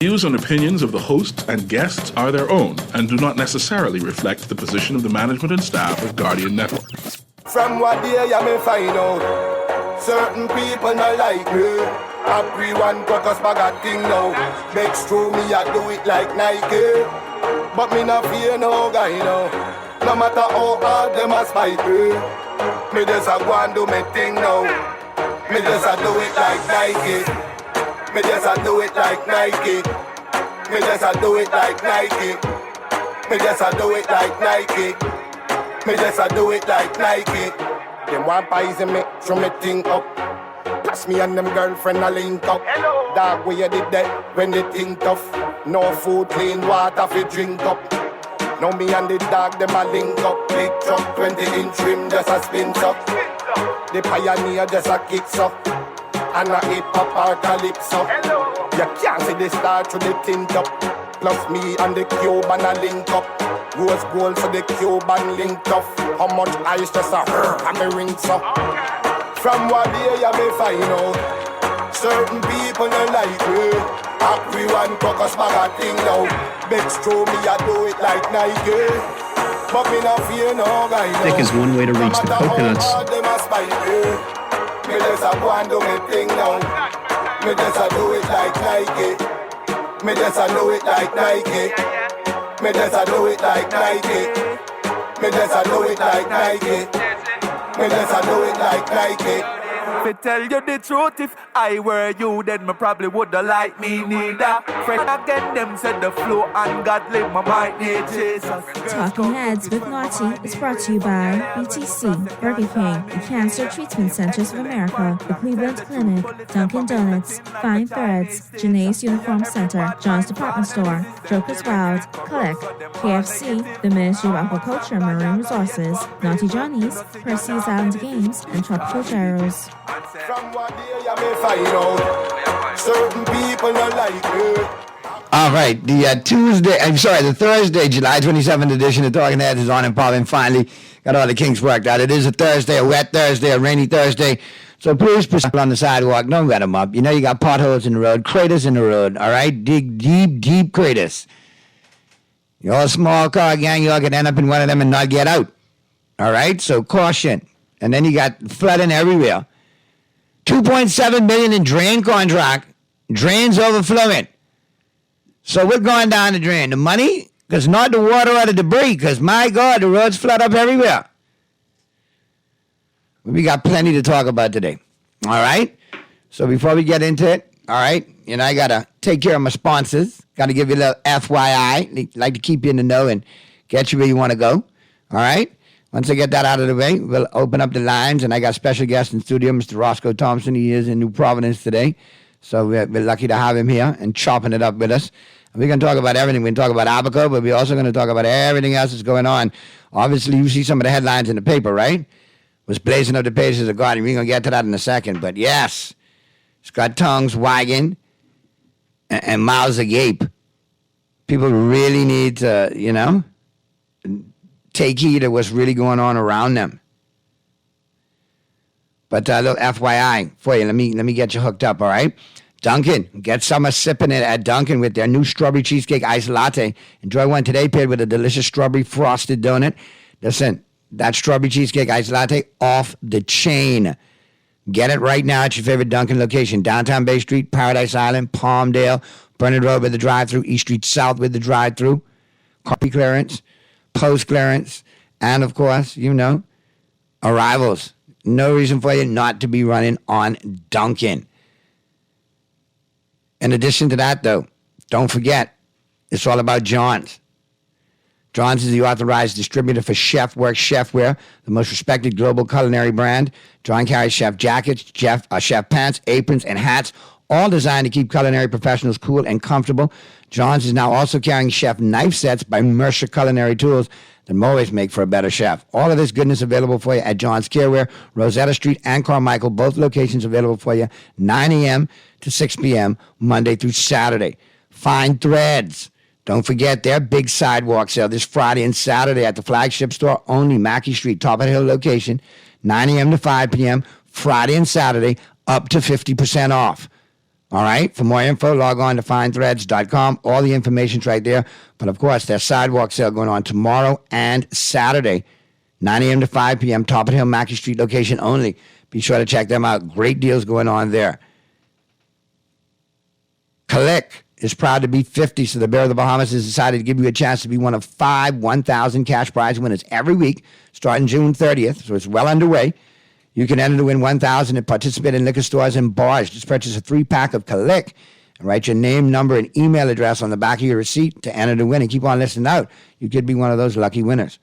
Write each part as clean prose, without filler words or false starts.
Views and opinions of the host and guests are their own and do not necessarily reflect the position of the management and staff of Guardian Network. From what day I may find out, certain people not like me. Everyone caucus bag a thing now. Makes true me I do it like Nike, but me not fear no guy now. No matter how hard them a spite me just a go and do me thing now. Me just a do it like Nike. Me just a do it like Nike. Me just a do it like Nike. Me just a do it like Nike. Me just a do it like Nike. Them want poison me, throw me thing up. Plus me and them girlfriend a link up. Dog, where you did that when they think tough. No food, clean water fi drink up. Now me and the dog, them a link up. Big truck, 20-inch rim, just a spin up. The pioneer just a kicks up. And a hip-hop or calypso. You can't see the star through the tint up. Plus me and the Cuban a link up. Rose gold for the Cuban linked up. How much ice just a and me rings up. From what day you may find out, certain people don't like me. Everyone caucus bag a thing now. Begs through me I do it like Nike, but me not fear no guy now. Thick is one way to reach the coconuts. Me just a go and do me thing now. Me just a do it like Nike. Me just a do it like Nike. Me just a do it like Nike. Me just a do it like Nike. Me just a do it like Nike. To tell you the truth, if I were you, then me probably woulda like me neither. Friend again, them said the flow ungodly, my might need Jesus. Talking Heads with Naughty is brought to you by BTC, Burger King, the Cancer Treatment Centers of America, the Cleveland Clinic, Dunkin' Donuts, Fine Threads, Janae's Uniform Center, John's Department Store, Joker's Wild, Click, KFC, the Ministry of Aquaculture and Marine Resources, Naughty Johnny's, Percy's Island Games, and Tropical Gyros. From what day you may find out, certain people not like me. All right, the Thursday, July 27th edition of Talking Heads is on and popping finally. Got all the kinks worked out. It is a Thursday, a wet Thursday, a rainy Thursday. So please proceed on the sidewalk. Don't let them up. You know you got potholes in the road, craters in the road, all right? Dig deep, deep craters. You're a small car gang, you all could end up in one of them and not get out. All right, so caution. And then you got flooding everywhere. $2.7 million in drain contract. Drains overflowing. So we're going down the drain. The money, because not the water or the debris, because my God, the roads flood up everywhere. We got plenty to talk about today. All right? So before we get into it, all right, I got to take care of my sponsors. Got to give you a little FYI. Like to keep you in the know and get you where you want to go. All right? Once I get that out of the way, we'll open up the lines, and I got special guest in studio, Mr. Roscoe Thompson. He is in New Providence today, so we're lucky to have him here and chopping it up with us. And we're going to talk about everything. We're going to talk about Abaco, but we're also going to talk about everything else that's going on. Obviously, you see some of the headlines in the paper, right? Was blazing up the pages of the Guardian. We're going to get to that in a second, but yes, it's got tongues wagging and mouths agape. People really need to, take heed of what's really going on around them. But a little FYI for you. Let me get you hooked up, all right? Dunkin'. Get summer sipping it at Dunkin' with their new strawberry cheesecake iced latte. Enjoy one today paired with a delicious strawberry frosted donut. Listen, that strawberry cheesecake iced latte off the chain. Get it right now at your favorite Dunkin' location. Downtown Bay Street, Paradise Island, Palmdale, Burnett Road with the drive-thru, East Street South with the drive-thru, copy clearance, post clearance, and of course, arrivals. No reason for you not to be running on Dunkin'. In addition to that, though, don't forget, it's all about John's. John's is the authorized distributor for Chef Works Chefware, the most respected global culinary brand. John carries chef jackets, chef pants, aprons, and hats, all designed to keep culinary professionals cool and comfortable. John's is now also carrying chef knife sets by Mercer Culinary Tools that always make for a better chef. All of this goodness available for you at John's Careware, Rosetta Street and Carmichael, both locations available for you 9 a.m. to 6 p.m. Monday through Saturday. Fine Threads. Don't forget their big sidewalk sale this Friday and Saturday at the flagship store only, Mackey Street, Top of the Hill location, 9 a.m. to 5 p.m. Friday and Saturday, up to 50% off. All right. For more info, log on to findthreads.com. All the information's right there. But of course, there's sidewalk sale going on tomorrow and Saturday, 9 a.m. to 5 p.m. Top of the Hill, Mackey Street location only. Be sure to check them out. Great deals going on there. Click is proud to be 50, so the Bear of the Bahamas has decided to give you a chance to be one of 5 1,000 cash prize winners every week, starting June 30th, so it's well underway. You can enter to win 1,000 and participate in liquor stores and bars. Just purchase a 3-pack of Click and write your name, number, and email address on the back of your receipt to enter to win, and keep on listening out. You could be one of those lucky winners.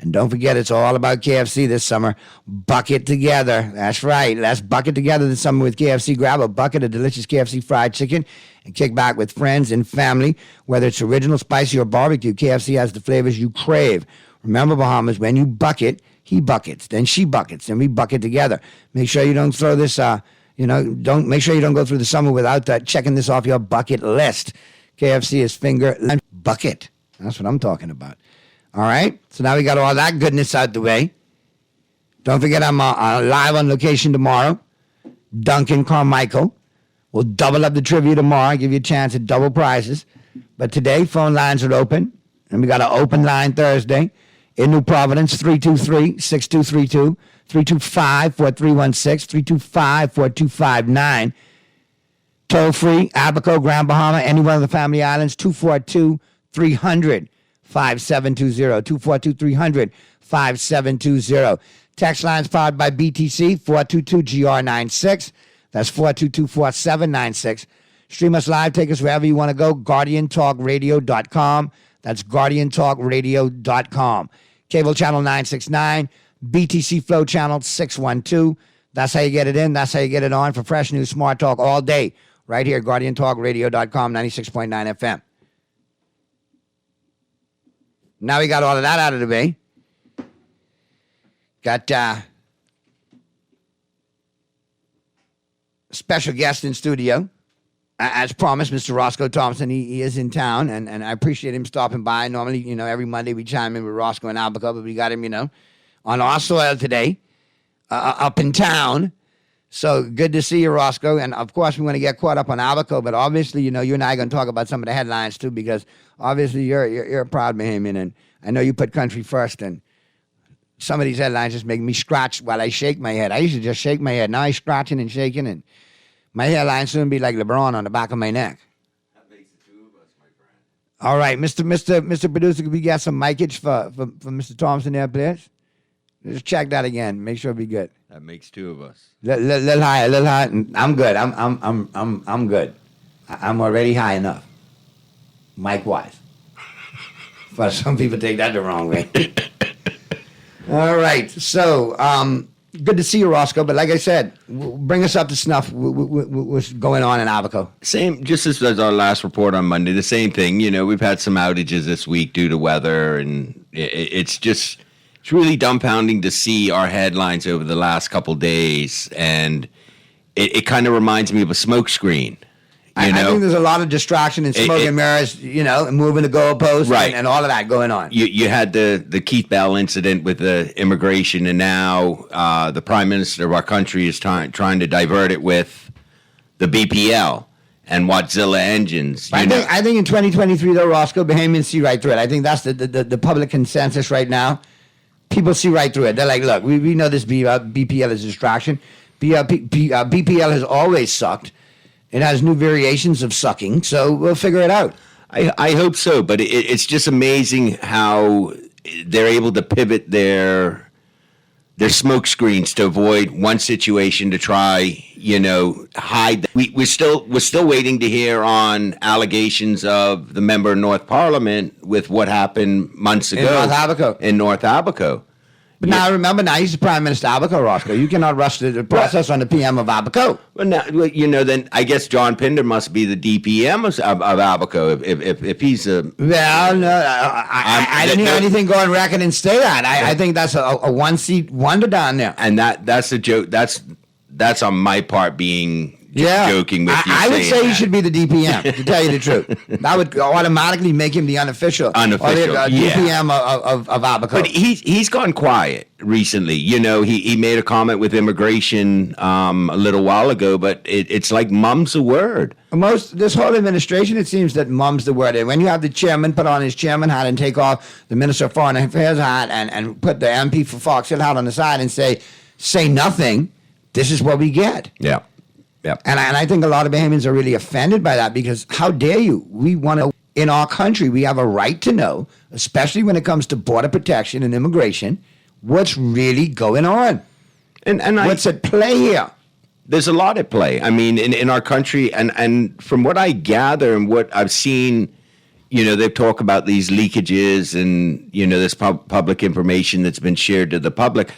And don't forget, it's all about KFC this summer. Bucket together. That's right. Let's bucket together this summer with KFC. Grab a bucket of delicious KFC fried chicken and kick back with friends and family. Whether it's original, spicy, or barbecue, KFC has the flavors you crave. Remember, Bahamas, when you bucket, he buckets, then she buckets, then we bucket together. Make sure you don't throw this, make sure you don't go through the summer without checking this off your bucket list. KFC is finger bucket. That's what I'm talking about. All right? So now we got all that goodness out the way. Don't forget I'm live on location tomorrow. Duncan Carmichael. We'll double up the trivia tomorrow, give you a chance at double prizes. But today, phone lines are open. And we got an open line Thursday. In New Providence, 323-6232, 325-4316, 325-4259. Toll free, Abaco, Grand Bahama, any one of the family islands, 242-300-5720, 242-300-5720. Text lines powered by BTC, 422-GR96. That's 422-4796. Stream us live, take us wherever you want to go, GuardianTalkRadio.com. That's GuardianTalkRadio.com. Cable channel 969, BTC Flow channel 612. That's how you get it in. That's how you get it on for fresh news, smart talk all day. Right here at GuardianTalkRadio.com, 96.9 FM. Now we got all of that out of the way. Got a special guest in studio. As promised, Mr. Roscoe Thompson, he is in town, and I appreciate him stopping by. Normally, every Monday we chime in with Roscoe and Albuquerque, but we got him, on our soil today, up in town. So good to see you, Roscoe. And, of course, we want to get caught up on Albuquerque, but obviously, you and I are going to talk about some of the headlines, too, because obviously you're a proud Bahamian, and I know you put country first, and some of these headlines just make me scratch while I shake my head. I used to just shake my head. Now I'm scratching and shaking, and my hairline soon be like LeBron on the back of my neck. That makes the two of us, my friend. All right, Mr. Producer, could we get some micage for Mr. Thompson there, please? Just check that again. Make sure it be good. That makes two of us. Little higher. I'm good. I'm good. I'm already high enough, mic wise. But some people take that the wrong way. All right, so good to see you, Roscoe. But like I said, bring us up to snuff. What's going on in Abaco? Same, just as our last report on Monday, the same thing. We've had some outages this week due to weather, and it's really dumbfounding to see our headlines over the last couple days, and it kind of reminds me of a smoke screen. I think there's a lot of distraction and smoke and mirrors, and moving the goalposts, right, and all of that going on. You had the Keith Bell incident with the immigration, and now the Prime Minister of our country is trying to divert it with the BPL and Watzilla engines. I think in 2023, though, Roscoe, Bahamians see right through it. I think that's the public consensus right now. People see right through it. They're like, look, we know this BPL is a distraction. BPL has always sucked. It has new variations of sucking, so we'll figure it out. I hope so, but it's just amazing how they're able to pivot their smoke screens to avoid one situation to try, hide. We're still waiting to hear on allegations of the member of North Parliament with what happened months ago in North Abaco. But now remember, he's the Prime Minister of Abaco, Roscoe. You cannot rush the process on the PM of Abaco. Well, now, then I guess John Pinder must be the DPM of Abaco if he's a. Well, no, I didn't hear anything go on record and say that. I think that's a one-seat wonder down there. And that's a joke. That's on my part being joking with you. I would saying say he that. should be the DPM, to tell you the truth. That would automatically make him the unofficial yeah. DPM of Abaco. But he's gone quiet recently. You know, he made a comment with immigration a little while ago, but it's like mum's a word. This whole administration, it seems that mum's the word. And when you have the chairman put on his chairman hat and take off the Minister of Foreign Affairs hat and put the MP for Fox Hill hat on the side and say nothing, this is what we get. Yeah. Yeah. And I think a lot of Bahamians are really offended by that, because how dare you? We want to, in our country, we have a right to know, especially when it comes to border protection and immigration, what's really going on. And what's at play here. There's a lot at play. I mean, in our country, and from what I gather and what I've seen, you know, they talk about these leakages and, you know, this public information that's been shared to the public.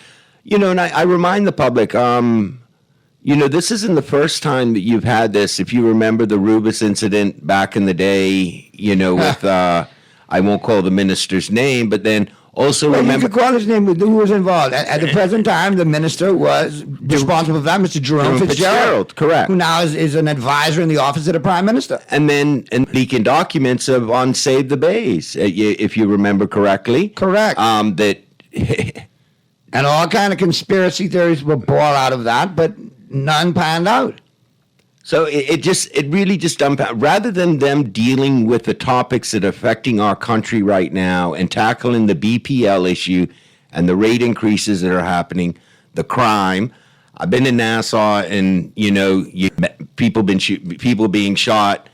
You know, and I remind the public, you know, this isn't the first time that you've had this. If you remember the Rubis incident back in the day, you know, with, I won't call the minister's name, but then also remember. You could call his name, who was involved. At the present time, the minister was responsible for that, Mr. Jerome Fitzgerald. Correct. Who now is an advisor in the office of the Prime Minister. And then leaking documents on Save the Bays, if you remember correctly. Correct. That. And all kind of conspiracy theories were born out of that, but none panned out. So it really just dumbfounded. Rather than them dealing with the topics that are affecting our country right now and tackling the BPL issue and the rate increases that are happening, the crime. I've been in Nassau, and you know, people being shot.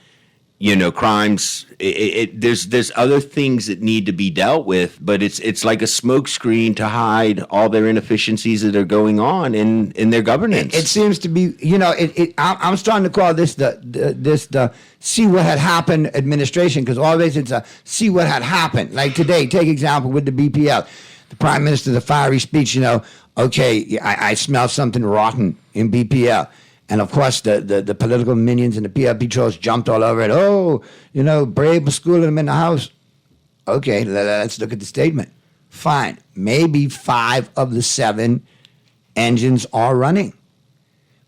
You know, crimes. There's other things that need to be dealt with, but it's like a smokescreen to hide all their inefficiencies that are going on in their governance. It seems to be, you know, I'm starting to call this the see what had happened administration, because always it's a see what had happened. Like today, take example with the BPL, the Prime Minister, the fiery speech. You know, okay, I smell something rotten in BPL. And of course, the political minions and the PLP trolls jumped all over it. Oh, you know, Brave was schooling them in the house. Okay, let's look at the statement. Fine. Maybe 5 of the 7 engines are running.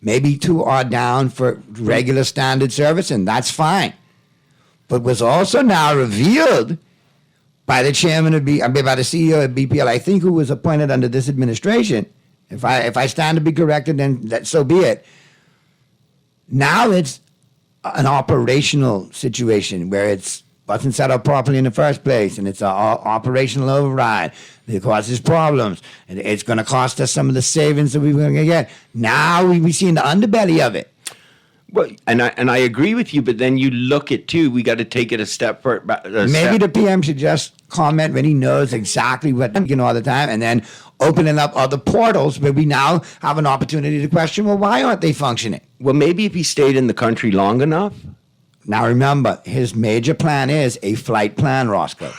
Maybe 2 are down for regular standard service, and that's fine. But was also now revealed by the chairman of by the CEO of BPL, I think, who was appointed under this administration. If I stand to be corrected, then so be it. Now it's an operational situation where it wasn't set up properly in the first place, and it's an operational override that causes problems, and it's going to cost us some of the savings that we were going to get. Now we see in the underbelly of it. Well, and I agree with you, but then you look at too. We got to take it a step further. Maybe the PM should just comment when he knows exactly what all the time, and then opening up other portals where we now have an opportunity to question, well, why aren't they functioning? Well, maybe if he stayed in the country long enough. Now remember, his major plan is a flight plan, Roscoe.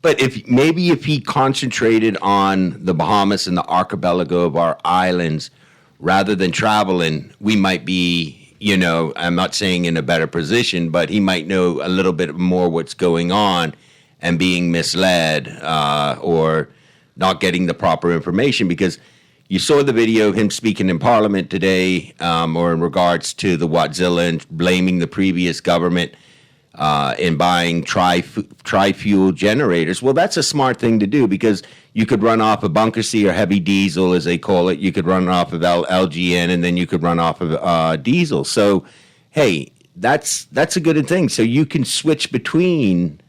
But if he concentrated on the Bahamas and the archipelago of our islands rather than traveling, we might be. You know, I'm not saying in a better position, but he might know a little bit more what's going on and being misled or not getting the proper information, because you saw the video of him speaking in Parliament today or in regards to the Watzilla and blaming the previous government in buying tri-fuel generators. Well, that's a smart thing to do, because you could run off of bunker C or heavy diesel, as they call it. You could run off of LGN, and then you could run off of diesel. So, hey, that's a good thing. So you can switch between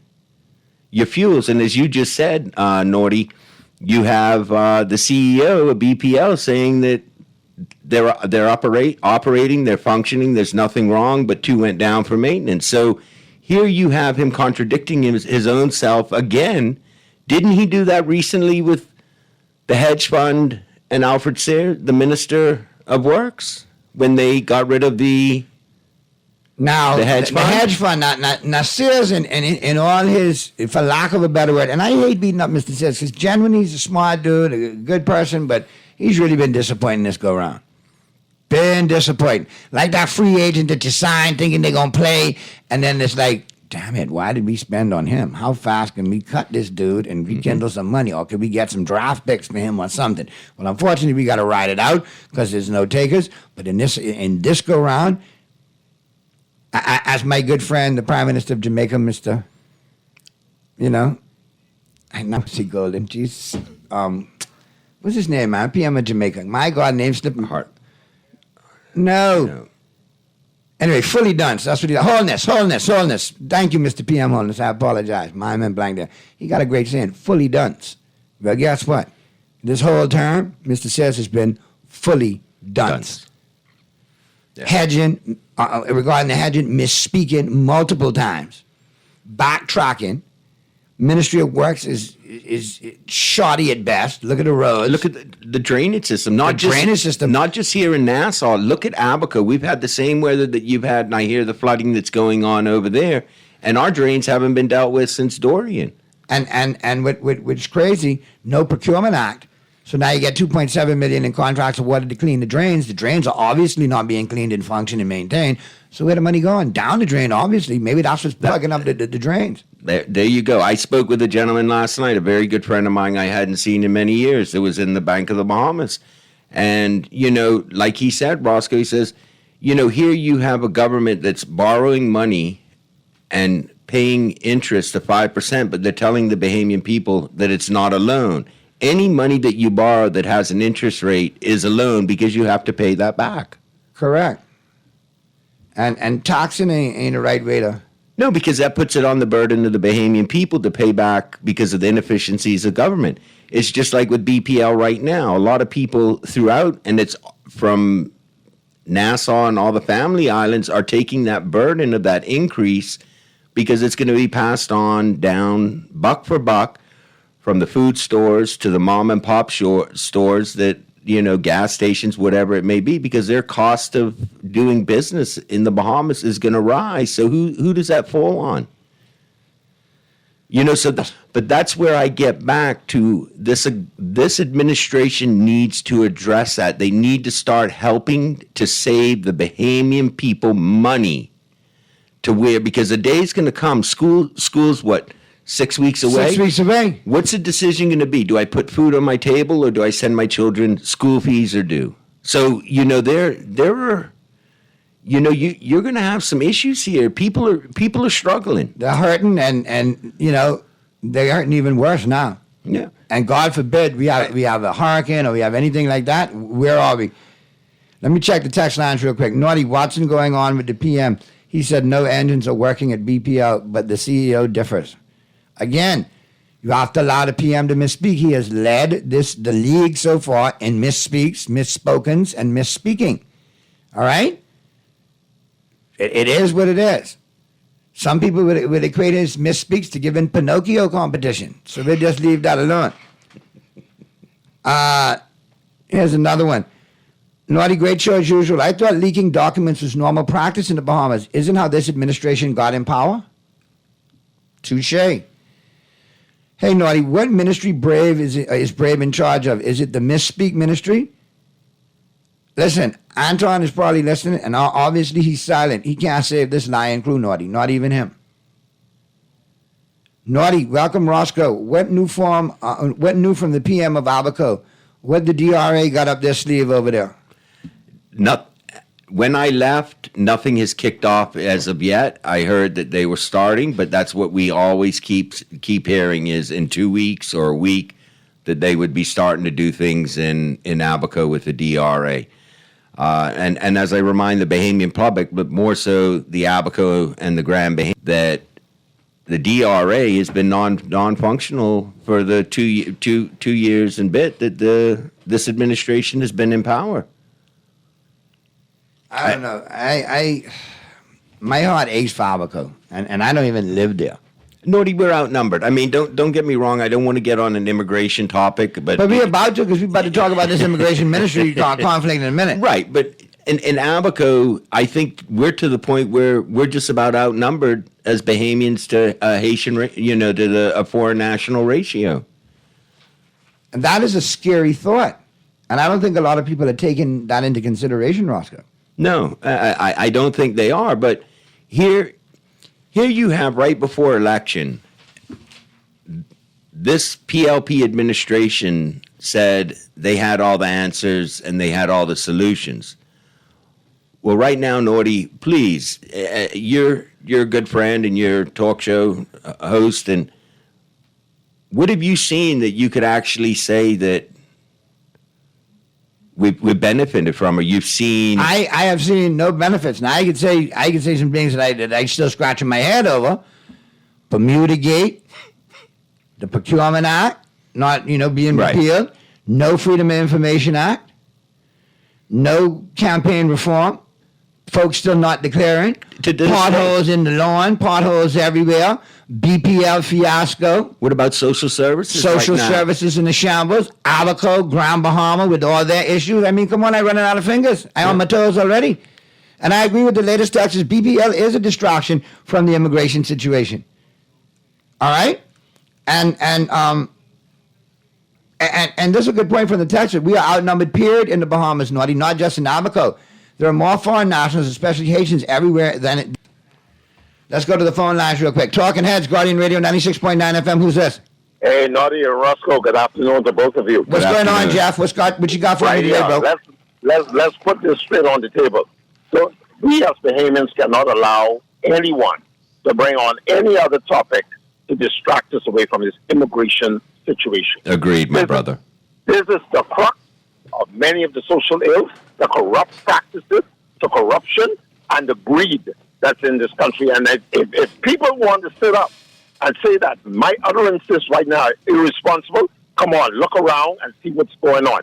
your fuels. And as you just said, Norty, you have the CEO of BPL saying that they're operating, they're functioning, there's nothing wrong, but 2 went down for maintenance. So here you have him contradicting his own self again. Didn't he do that recently with the hedge fund and Alfred Sears, the Minister of Works, when they got rid of the hedge fund? The hedge fund, now Sears, in all his, for lack of a better word, and I hate beating up Mr. Sears, because genuinely he's a smart dude, a good person, but he's really been disappointing this go-round. Been disappointing. Like that free agent that you sign thinking they're going to play, and then it's like damn it, why did we spend on him? How fast can we cut this dude and rekindle some money? Or could we get some draft picks for him or something? Well, unfortunately, we got to ride it out because there's no takers. But in this go round, as my good friend, the Prime Minister of Jamaica, Mr. I know see Golden. Jesus. What's his name, man? PM of Jamaica. My God, name slipping. Heart. No. Anyway, fully done. So that's what he does. Wholeness. Thank you, Mr. PM Wholeness. I apologize. My man blank there. He got a great saying, fully done. But guess what? This whole term, Mr. Says, has been fully done. Yeah. Hedging, regarding the hedging, misspeaking multiple times. Backtracking. Ministry of Works is shoddy at best. Look at the roads. Look at the drainage system. Not just here in Nassau. Look at Abaco. We've had the same weather that you've had, and I hear the flooding that's going on over there. And our drains haven't been dealt with since Dorian. And which is crazy, no procurement act. So now you get $2.7 million in contracts of water to clean the drains. The drains are obviously not being cleaned and function and maintained. So where the money going? Down the drain, obviously. Maybe that's what's plugging up the drains. There you go. I spoke with a gentleman last night, a very good friend of mine I hadn't seen in many years. It was in the Bank of the Bahamas. And, like he said, Roscoe, he says, here you have a government that's borrowing money and paying interest to 5%, but they're telling the Bahamian people that it's not a loan. Any money that you borrow that has an interest rate is a loan because you have to pay that back. Correct. And taxing ain't the right way to... No, because that puts it on the burden of the Bahamian people to pay back because of the inefficiencies of government. It's just like with BPL right now. A lot of people throughout, and it's from Nassau and all the family islands, are taking that burden of that increase because it's going to be passed on down buck for buck from the food stores to the mom and pop stores that, gas stations, whatever it may be, because their cost of doing business in the Bahamas is going to rise. So who does that fall on? But that's where I get back to this. This administration needs to address that. They need to start helping to save the Bahamian people money because the day's going to come. School's what? 6 weeks away? 6 weeks away. What's the decision going to be? Do I put food on my table or do I send my children school fees are due? So, there are, you're going to have some issues here. People are struggling. They're hurting and they're hurting even worse now. Yeah. And God forbid we have a hurricane or we have anything like that. Where are we? Let me check the text lines real quick. Naughty Watson going on with the PM. He said no engines are working at BPL, but the CEO differs. Again, you have to allow the PM to misspeak. He has led the league so far in misspeaks, misspokens, and misspeaking. All right? It is what it is. Some people would equate his misspeaks to giving Pinocchio competition. So they just leave that alone. Here's another one. Naughty, great show as usual. I thought leaking documents was normal practice in the Bahamas. Isn't how this administration got in power? Touche. Hey, Naughty, what ministry Brave is Brave in charge of? Is it the Misspeak ministry? Listen, Anton is probably listening, and obviously he's silent. He can't save this lying crew, Naughty, not even him. Naughty, welcome, Roscoe. What new from the PM of Abaco? What the DRA got up their sleeve over there? When I left, nothing has kicked off as of yet. I heard that they were starting, but that's what we always keep hearing is in 2 weeks or a week that they would be starting to do things in Abaco with the DRA. And as I remind the Bahamian public, but more so the Abaco and the Grand Bahamian, that the DRA has been non-functional for the two years and bit that this administration has been in power. I don't know. My heart aches for Abaco, and I don't even live there. Naughty, we're outnumbered. I mean, don't get me wrong. I don't want to get on an immigration topic, but we're about to because we're about to talk about this immigration ministry conflict in a minute. Right, but in Abaco, I think we're to the point where we're just about outnumbered as Bahamians to Haitian, to a foreign national ratio. And that is a scary thought, and I don't think a lot of people are taking that into consideration, Roscoe. No, I don't think they are. But here, Here you have right before election, this PLP administration said they had all the answers and they had all the solutions. Well, right now, Naughty, please, you're a good friend and you're a talk show host, and what have you seen that you could actually say that we benefited from, or you've seen? I have seen no benefits. Now I could say some things that I still scratching my head over. Bermuda Gate, the Procurement Act, not being Right. repealed. No Freedom of Information Act. No campaign reform. Folks still not declaring. To this Potholes in the lawn, potholes everywhere. BPL fiasco. What about social services? Social right now? services in the shambles. Abaco, Grand Bahama with all their issues. I mean, come on, I'm running out of fingers. I'm on my toes already. And I agree with the latest taxes. BPL is a distraction from the immigration situation. All right? And this is a good point from the Texas. We are outnumbered, period, in the Bahamas, Naughty, not just in Abaco. There are more foreign nationals, especially Haitians, everywhere than it. Let's go to the phone lines real quick. Talking Heads, Guardian Radio 96.9 FM. Who's this? Hey, Naughty and Roscoe, good afternoon to both of you. What's going on, afternoon. Jeff? What you got for me Right today, here, bro? let's put this straight on the table. So we as Bahamians cannot allow anyone to bring on any other topic to distract us away from this immigration situation. Agreed, my brother. This is the crux of many of the social ills, the corrupt practices, the corruption, and the greed that's in this country. And if people want to sit up and say that my utterances right now are irresponsible, come on, look around and see what's going on.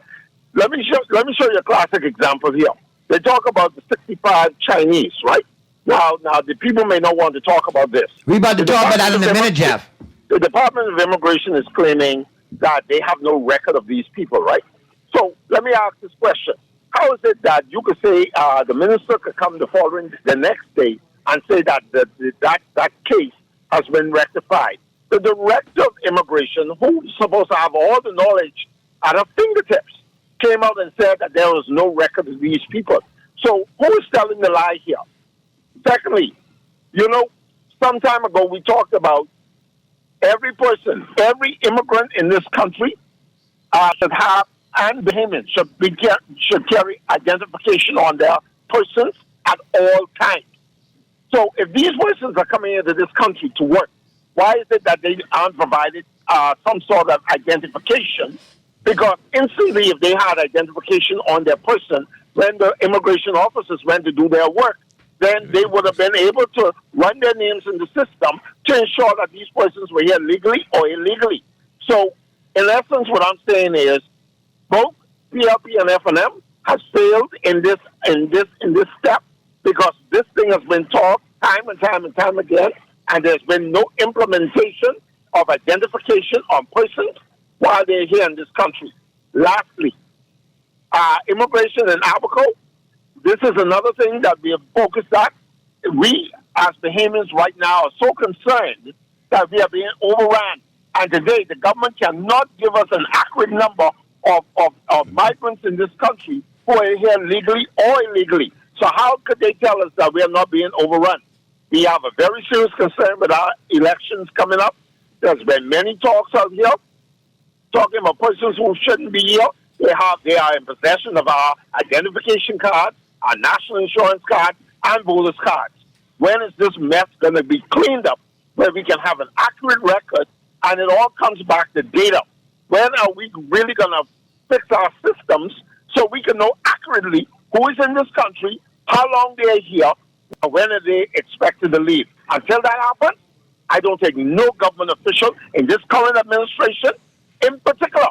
Let me show you a classic example here. They talk about the 65 Chinese, right? Now the people may not want to talk about this. We about to The talk about that in a Department of minute, Jeff. The Department of Immigration is claiming that they have no record of these people, right? So let me ask this question. How is it that you could say the minister could come the next day and say that that case has been rectified? The director of immigration, who's supposed to have all the knowledge at her fingertips, came out and said that there was no record of these people. So who is telling the lie here? Secondly, some time ago we talked about every person, every immigrant in this country should have, and Bahamians should carry identification on their persons at all times. So if these persons are coming into this country to work, why is it that they aren't provided some sort of identification? Because instantly, if they had identification on their person, when the immigration officers went to do their work, then they would have been able to run their names in the system to ensure that these persons were here legally or illegally. So, in essence, what I'm saying is, both PLP and FNM has failed in this step because this thing has been taught time and time again, and there's been no implementation of identification on persons while they're here in this country. Lastly, immigration in Abaco. This is another thing that we have focused on. We, as Bahamians right now, are so concerned that we are being overrun. And today, the government cannot give us an accurate number of migrants in this country who are here legally or illegally. So how could they tell us that we are not being overrun? We have a very serious concern with our elections coming up. There's been many talks out here talking about persons who shouldn't be here. They are in possession of our identification cards, our national insurance card, and voters' cards. When is this mess going to be cleaned up where we can have an accurate record and it all comes back to data? When are we really going to fix our systems so we can know accurately who is in this country, how long they are here, and when are they expected to leave? Until that happens, I don't take no government official in this current administration, in particular.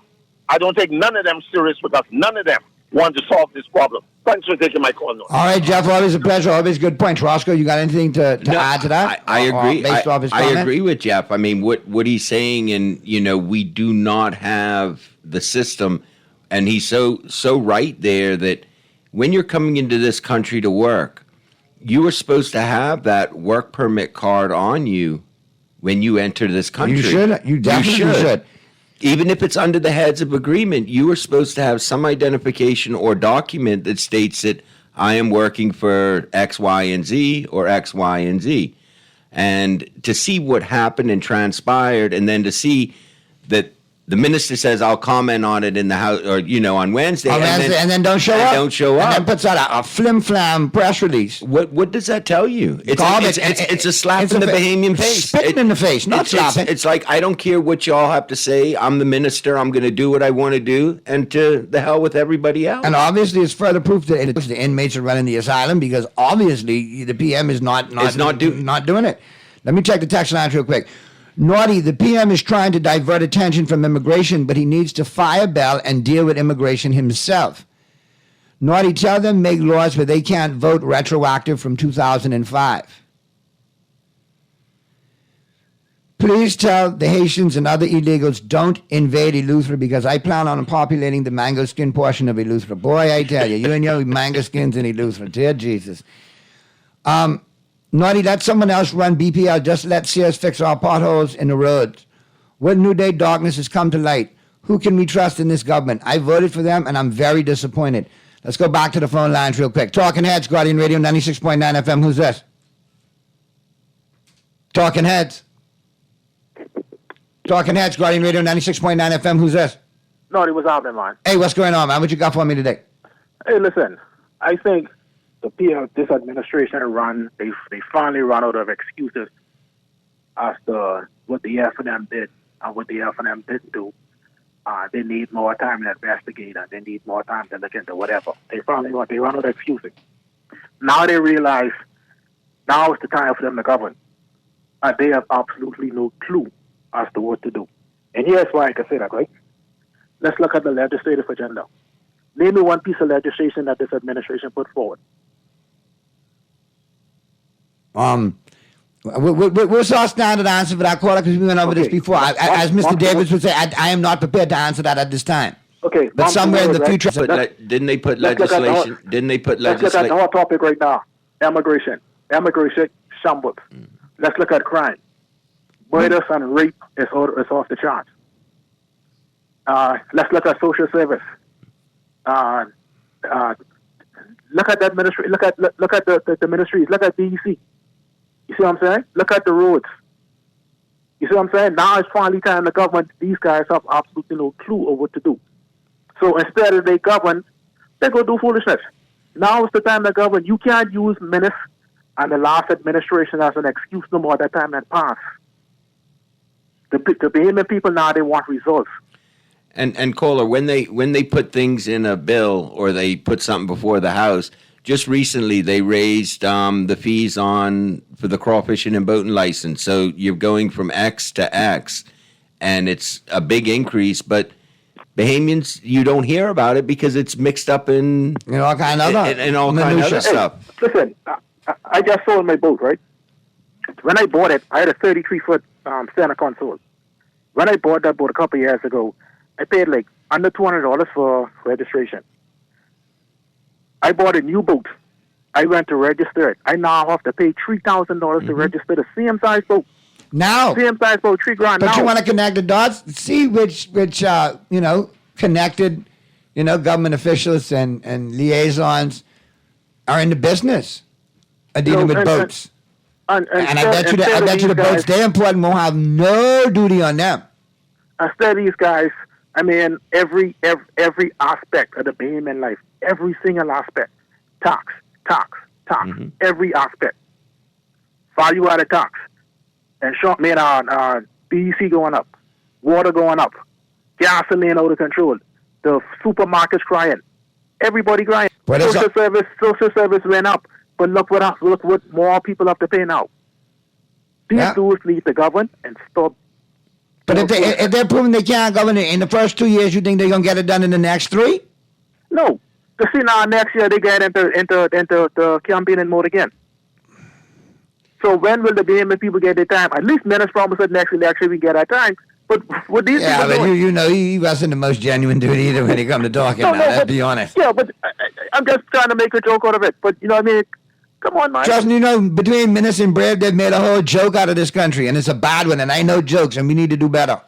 I don't take none of them serious because none of them want to solve this problem. Thanks for taking my call. All right, Jeff, always a pleasure. Always good points. Roscoe, you got anything to add to that? I agree. Based off his I comment? agree with Jeff. I mean, what he's saying, and we do not have the system, and he's so right there that when you're coming into this country to work, you are supposed to have that work permit card on you when you enter this country. You should. You definitely should. Even if it's under the heads of agreement, you are supposed to have some identification or document that states that I am working for X, Y, and Z or X, Y, and Z. And to see what happened and transpired, and then to see that the minister says, I'll comment on it in the House, or, on Wednesday. And then don't show up. Don't show up. And then puts out a flim-flam press release. What does that tell you? It's a slap in the Bahamian face. Spitting in the face, not slapping. It's like, I don't care what y'all have to say. I'm the minister. I'm going to do what I want to do. And to the hell with everybody else. And obviously, it's further proof that the inmates are running the asylum, because obviously the PM is not doing it. Let me check the text lines real quick. Naughty, the PM is trying to divert attention from immigration, but he needs to fire Bell and deal with immigration himself. Naughty, tell them make laws where they can't vote retroactive from 2005. Please tell the Haitians and other illegals don't invade Eleuthera, because I plan on populating the mango skin portion of Eleuthera. Boy, I tell you, you and your mango skins in Eleuthera. Dear Jesus. Naughty, let someone else run BPL. Just let Sears fix our potholes in the roads. What new day darkness has come to light? Who can we trust in this government? I voted for them, and I'm very disappointed. Let's go back to the phone lines real quick. Talking Heads, Guardian Radio 96.9 FM. Who's this? Talking Heads. Talking Heads, Guardian Radio 96.9 FM. Who's this? No, it was happening, man. Hey, what's going on, man? What you got for me today? Hey, listen, I think this administration they finally run out of excuses as to what the F&M did and what the F&M didn't do. They need more time to investigate, and they need more time to look into whatever. They run out of excuses. Now they realize now is the time for them to govern. And they have absolutely no clue as to what to do. And here's why I can say that, right? Let's look at the legislative agenda. Name me one piece of legislation that this administration put forward. What's our standard answer for that, caller? Because we went over this before. As Mr. Davis would say, I am not prepared to answer that at this time. Okay, but somewhere in the future. Didn't they put legislation? Let's look at the hot topic right now: immigration, shambles. Let's look at crime. Murders and rape is off the charts. Let's look at social service. Look at that ministry. Look at the ministries. Look at DEC. You see what I'm saying? Look at the roads. You see what I'm saying? Now it's finally time the government. These guys have absolutely no clue of what to do. So instead of they govern, they go do foolishness. Now is the time to govern. You can't use ministers and the last administration as an excuse no more. That time that passed. The Bahamian people now, they want results. And caller, when they put things in a bill or they put something before the House, just recently they raised the fees for the crawfishing and boating license. So you're going from X to X, and it's a big increase. But Bahamians, you don't hear about it because it's mixed up in all kind of other stuff. Hey, listen, I just sold my boat, right? When I bought it, I had a 33-foot center console. When I bought that boat a couple of years ago, I paid like under $200 for registration. I bought a new boat. I went to register it. I now have to pay $3,000 to register the same size boat. Now, same size boat, $3,000. But you want to connect the dots, see which connected, government officials and liaisons are in the business of dealing with boats. And I bet you the boats they employed won't have no duty on them. Instead of these guys, I mean, every aspect of the Bahamian life, every single aspect, tax, every aspect, value-added tax, and BEC going up, water going up, gasoline out of control, the supermarkets crying, everybody crying. Social service went up, but look what more people have to pay now. These dudes need to govern and stop. But if they're proving they can't govern it in the first 2 years, you think they're gonna get it done in the next 3? No. To see now next year they get into the campaigning mode again. So when will the Bahamian people get their time? At least Menace promised that next election we get our time. But what these people doing? He wasn't the most genuine dude either when it come to talking. Let's be honest. Yeah, but I'm just trying to make a joke out of it. But you know what I mean? Come on, man. Trust me, between Menace and Brave, they've made a whole joke out of this country, and it's a bad one, and I know jokes, and we need to do better.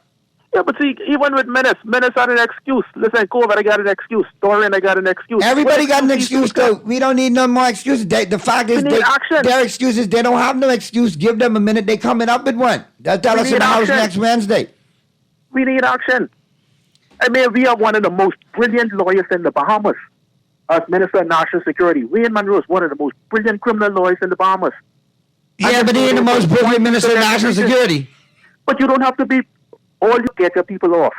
Yeah, but see, even with minutes had an excuse. Listen, COVID, I got an excuse. Dorian, I got an excuse. Everybody What got an excuse excuse, though. We don't need no more excuses. The fact is, We need action. their excuses, they don't have no excuse. Give them a minute. They coming up with one. They'll tell We us in need the House action. next Wednesday. We need action. I mean, we have one of the most brilliant lawyers in the Bahamas as Minister of National Security. Wayne Monroe is one of the most brilliant criminal lawyers in the Bahamas. Yeah, but he ain't the most brilliant Minister of National Security. But you don't have to be all you get your people off.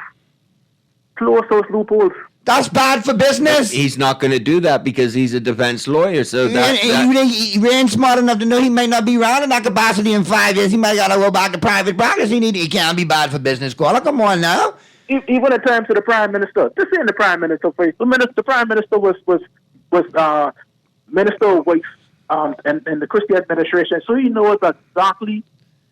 Close those loopholes. That's bad for business. He's not going to do that because he's a defense lawyer. So He ain't smart enough to know he may not be around in that capacity in 5 years. He might got to go back to private practice. He can't be bad for business. Caller, come on now. Even in terms of the Prime Minister. This ain't the Prime Minister face. The Prime Minister was Minister of Waste in the Christie administration, so he knows exactly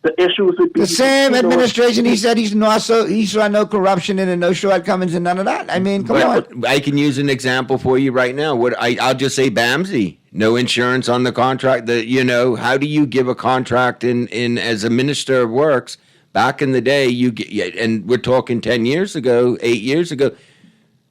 the issues with The same administration. He said he saw no corruption in it, no shortcomings, and none of that. I mean, come on. I can use an example for you right now. I'll just say BAMSI, no insurance on the contract. How do you give a contract in as a minister of works? Back in the day, and we're talking 10 years ago, 8 years ago.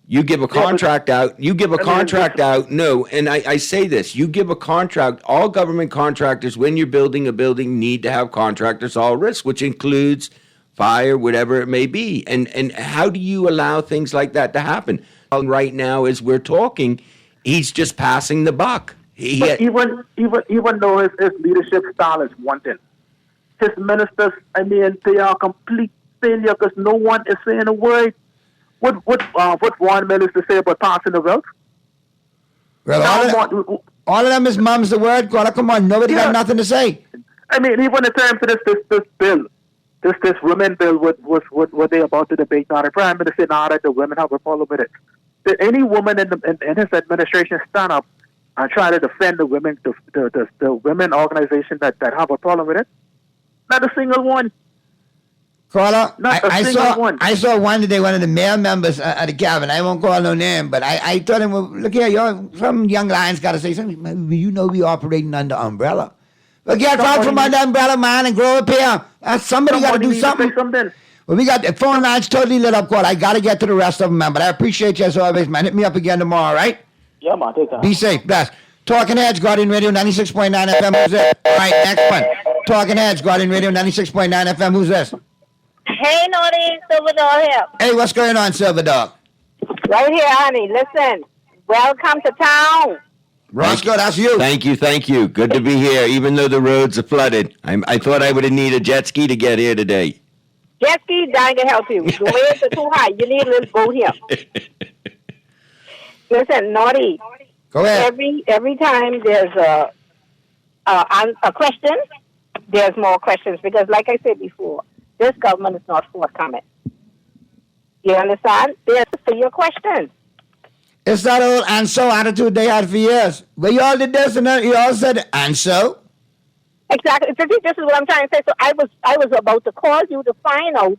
You give a contract out. No, and I say this. You give a contract. All government contractors, when you're building a building, need to have contractors all risk, which includes fire, whatever it may be. And how do you allow things like that to happen? Right now, as we're talking, he's just passing the buck. Even though his leadership style is wanting, his ministers, they are complete failure because no one is saying a word. What one minister say about passing the wealth? Well, all of them is mum's the word. Caller, come on, nobody got nothing to say. Even in terms of this bill, this women bill, what they about to debate now, the Prime Minister said now that the women have a problem with it. Did any woman in his administration stand up and try to defend the women, the women organization that have a problem with it? Not a single one. Caller, Not a single one. I saw one today, one of the male members of the cabinet. I won't call no name, but I told him, well, look here, some young lions got to say something. We operating under umbrella. Well, get out from under umbrella, man, and grow up here. Somebody got to do something. Well, we got the phone lines totally lit up, Caller. I got to get to the rest of them, man, but I appreciate you as always, man. Hit me up again tomorrow, right? Yeah, man, take time. Be safe, bless. Talking Heads, Guardian Radio, 96.9 FM. Who's this? All right, next one. Talking Heads, Guardian Radio, 96.9 FM. Who's this? Hey, Naughty, Silver Dog here. Hey, what's going on, Silver Dog? Right here, honey. Listen, welcome to town. Roscoe, that's you. Thank you. Good to be here, even though the roads are flooded. I thought I would have needed a jet ski to get here today. Jet ski dying to help you. The waves are too high. You need a little boat here. Listen, Naughty. Go ahead. Every time there's a question, there's more questions because, like I said before, this government is not forthcoming. You understand? There's for your questions. It's that old and so attitude they had for years. But you all did this and then you all said, and so? Exactly. So this is what I'm trying to say. So I was about to call you to find out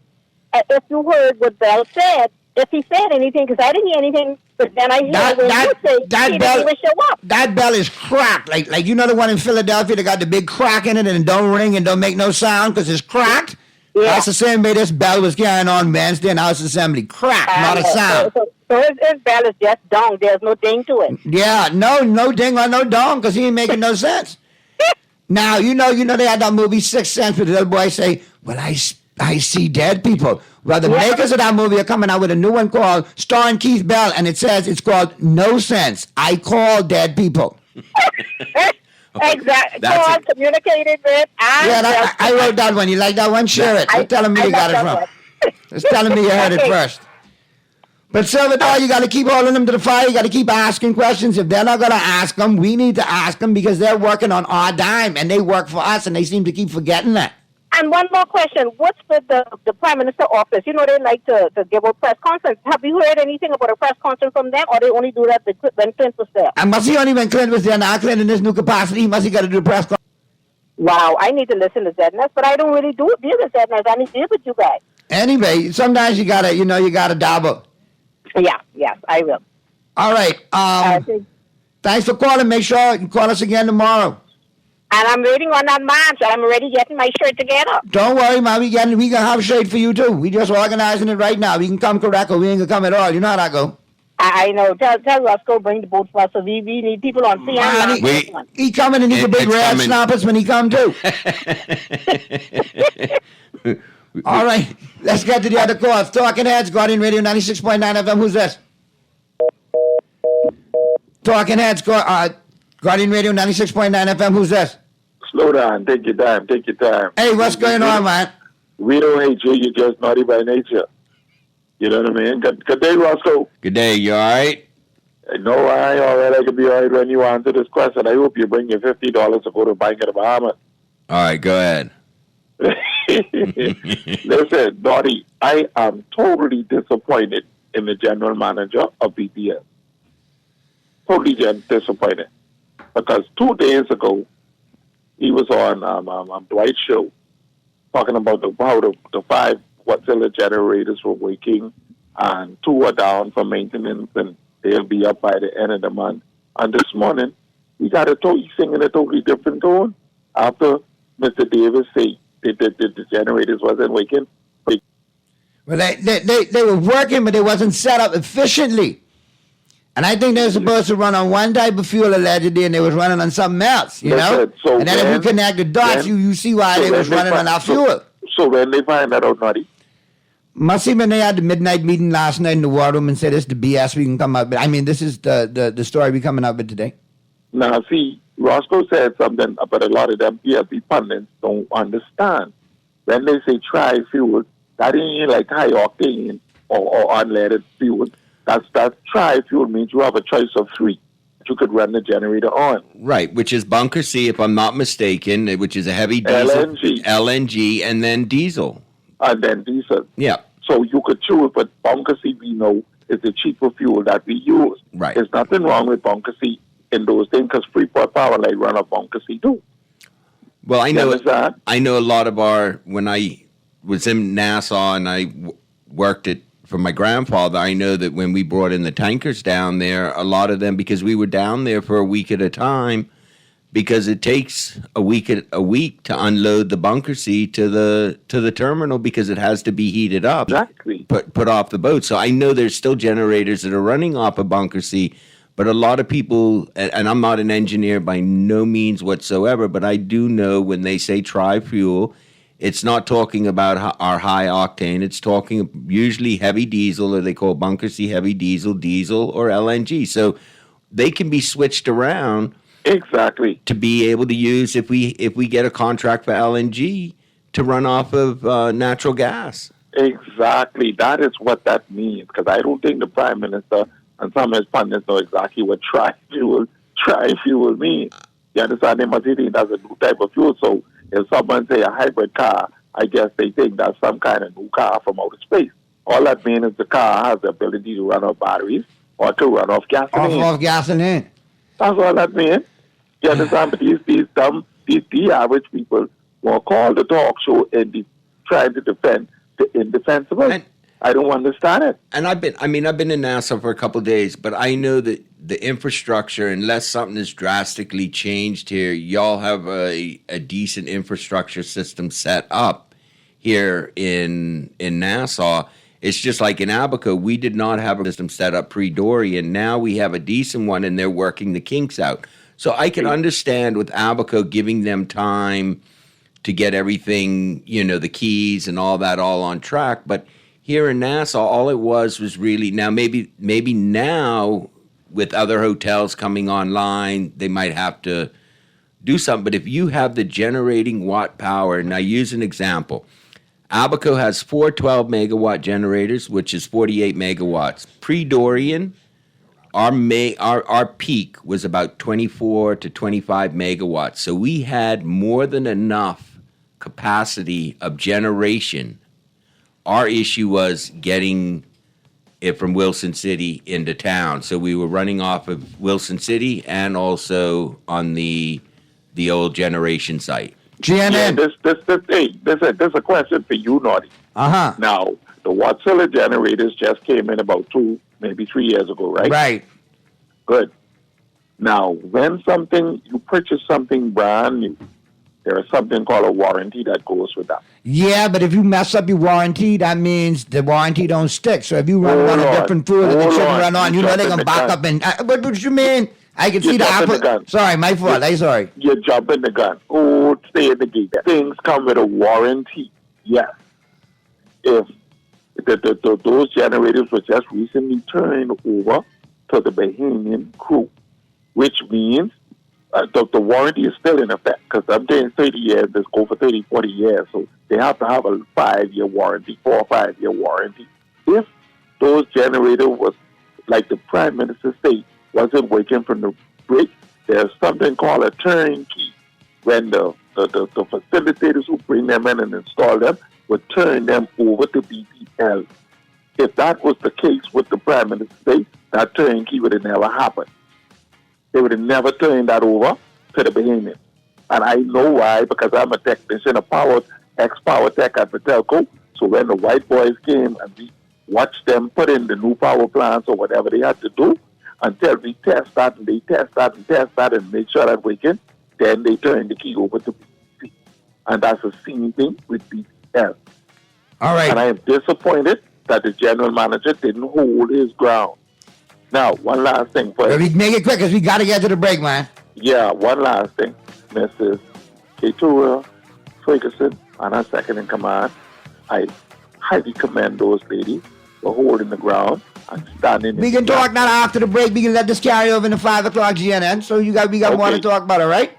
if you heard what Bell said, if he said anything, because I didn't hear anything. But then I hear you say he didn't even show up. That bell is cracked. Like you know the one in Philadelphia that got the big crack in it and don't ring and don't make no sound because it's cracked? Yeah. That's the same way this bell was carrying on Wednesday in House Assembly. Crack, not a sound. So his bell is just dong. There's no ding to it. Yeah, no ding or no dong because he ain't making no sense. Now, you know they had that movie Sixth Sense where the little boy say, well, I see dead people. Well, the makers of that movie are coming out with a new one called starring Keith Bell, and it's called No Sense. I Call Dead People. Exactly. Called, communicated with. I wrote that one. You like that one? Share it. Quit telling me you got it from. Just telling me you heard it first. But Silver Dog, you got to keep holding them to the fire. You got to keep asking questions. If they're not going to ask them, we need to ask them because they're working on our dime and they work for us and they seem to keep forgetting that. And one more question. What's with the Prime Minister office? You know, they like to give a press conference. Have you heard anything about a press conference from them, or they only do that when Clinton was there? And must he only when Clinton was there? Now Clinton in this new capacity, must he got to do a press conference? Wow, I need to listen to ZNS, but I don't really deal with ZNS. I need to deal with you guys. Anyway, sometimes you gotta dabble. Yeah, yes, I will. All right. Thanks for calling. Make sure you call us again tomorrow. And I'm waiting on that man, so I'm already getting my shirt together. Don't worry, man. We can have shade for you too. We just organizing it right now. We can come correct or we ain't gonna come at all. You know how that go. I know. Tell Roscoe bring the boat for us. So we need people on sea and land. He coming and he's a big red snappers when he come too. All right, let's get to the other calls. Talking Heads, Guardian Radio 96.9 FM. Who's this? Talking Heads, Guardian Radio 96.9 FM. Who's this? Slow down. Take your time. Take your time. Hey, what's going on, man? We don't hate you. You're just naughty by nature. You know what I mean? Good day, Roscoe. Good day. You all right? No, I ain't all right. I can be all right when you answer this question. I hope you bring your $50 to go to Bank of the Bahamas. All right, go ahead. Listen, Naughty, I am totally disappointed in the general manager of BPS. Totally disappointed. Because 2 days ago, he was on Dwight's show talking about how the 5 Wärtsilä generators were working and 2 are down for maintenance and they'll be up by the end of the month. And this morning, he's singing a totally different tone after Mr. Davis said the generators wasn't working. Well, they were working, but they wasn't set up efficiently. And I think they're supposed to run on one type of fuel allegedly, and they was running on something else, you know? So and then if you connect the dots, you see why they was running on our fuel. So when they find that out, Naughty? Must have been they had the midnight meeting last night in the war room and said, this is the BS we can come up with. I mean, this is the story we coming up with today. Now, see, Roscoe said something, but a lot of them PLP pundits don't understand. When they say tri-fuel, that ain't like high octane or unleaded fuel. That's tri-fuel means you have a choice of 3 that you could run the generator on. Right, which is bunker C, if I'm not mistaken, which is a heavy diesel. LNG, and then diesel. And then diesel. Yeah. So you could choose, but bunker C, we know, is the cheaper fuel that we use. Right. There's nothing wrong with bunker C in those things because Freeport Power Line run a bunker C too. Well, I know a lot of when I was in Nassau and I worked it for my grandfather, I know that when we brought in the tankers down there, a lot of them, because we were down there for a week at a time, because it takes a week to unload the bunker C to the terminal because it has to be heated up. Exactly. Put off the boat. So I know there's still generators that are running off of bunker C, but a lot of people, and I'm not an engineer by no means whatsoever, but I do know when they say tri-fuel, it's not talking about our high octane. It's talking usually heavy diesel, or they call bunker C heavy diesel, or LNG. So they can be switched around. Exactly. To be able to use if we get a contract for LNG to run off of natural gas. Exactly. That is what that means. Because I don't think the Prime Minister and some of his pundits know exactly what tri-fuel means. You understand? They must think that's a new type of fuel. So if someone say a hybrid car, I guess they think that's some kind of new car from outer space. All that means is the car has the ability to run off batteries or to run off gasoline. Off gasoline. That's all that means. You understand? But these average people will call the talk show and trying to defend the indefensible. I don't understand it. And I've been in Nassau for a couple of days, but I know that the infrastructure, unless something is drastically changed here, y'all have a decent infrastructure system set up here in Nassau. It's just like in Abaco, we did not have a system set up pre-Dorian. Now we have a decent one, and they're working the kinks out. So I can understand with Abaco giving them time to get everything, the keys and all that all on track. But here in Nassau, all it was really, now maybe now with other hotels coming online, they might have to do something. But if you have the generating watt power, now use an example. Abaco has 4 12-megawatt generators, which is 48 megawatts. Pre-Dorian, our peak was about 24 to 25 megawatts. So we had more than enough capacity of generation. Our issue was getting it from Wilson City into town. So we were running off of Wilson City and also on the old generation site. GNN. Yeah, this a question for you, Naughty. Uh-huh. Now, the Wärtsilä generators just came in about 2, maybe 3 years ago, right? Right. Good. Now, when you purchase something brand new, there is something called a warranty that goes with that. Yeah, but if you mess up your warranty, that means the warranty don't stick. So if you run on a different fluid that it shouldn't run on, you know they're going to back up and... what you mean? I can see the apple... Sorry, my fault. I'm sorry. You're jumping the gun. Oh, stay in the gate. Things come with a warranty. Yes. If those generators were just recently turned over to the Bahamian crew, which means the warranty is still in effect, because I'm saying 30 years, this go for 30, 40 years, so they have to have a 5-year warranty, 4 or 5-year warranty. If those generators was, like the Prime Minister said, wasn't working from the break, there's something called a turnkey, when the facilitators who bring them in and install them would turn them over to BPL. If that was the case with the Prime Minister, that turnkey would have never happened. They would have never turned that over to the Bahamians. And I know why, because I'm a technician, ex-power tech at the telco. So when the white boys came and we watched them put in the new power plants or whatever they had to do, until we test that and they test that and make sure that's working, then they turn the key over to BPC. And that's the same thing with BPL. All right. And I am disappointed that the general manager didn't hold his ground. Now, one last thing. We make it quick because we got to get to the break, man. Yeah, one last thing. Mrs. Keturah Ferguson, and her second in command, I highly commend those ladies for holding the ground and standing. We can talk now after the break. We can let this carry over into 5 o'clock GNN. So we got more to talk about, all right?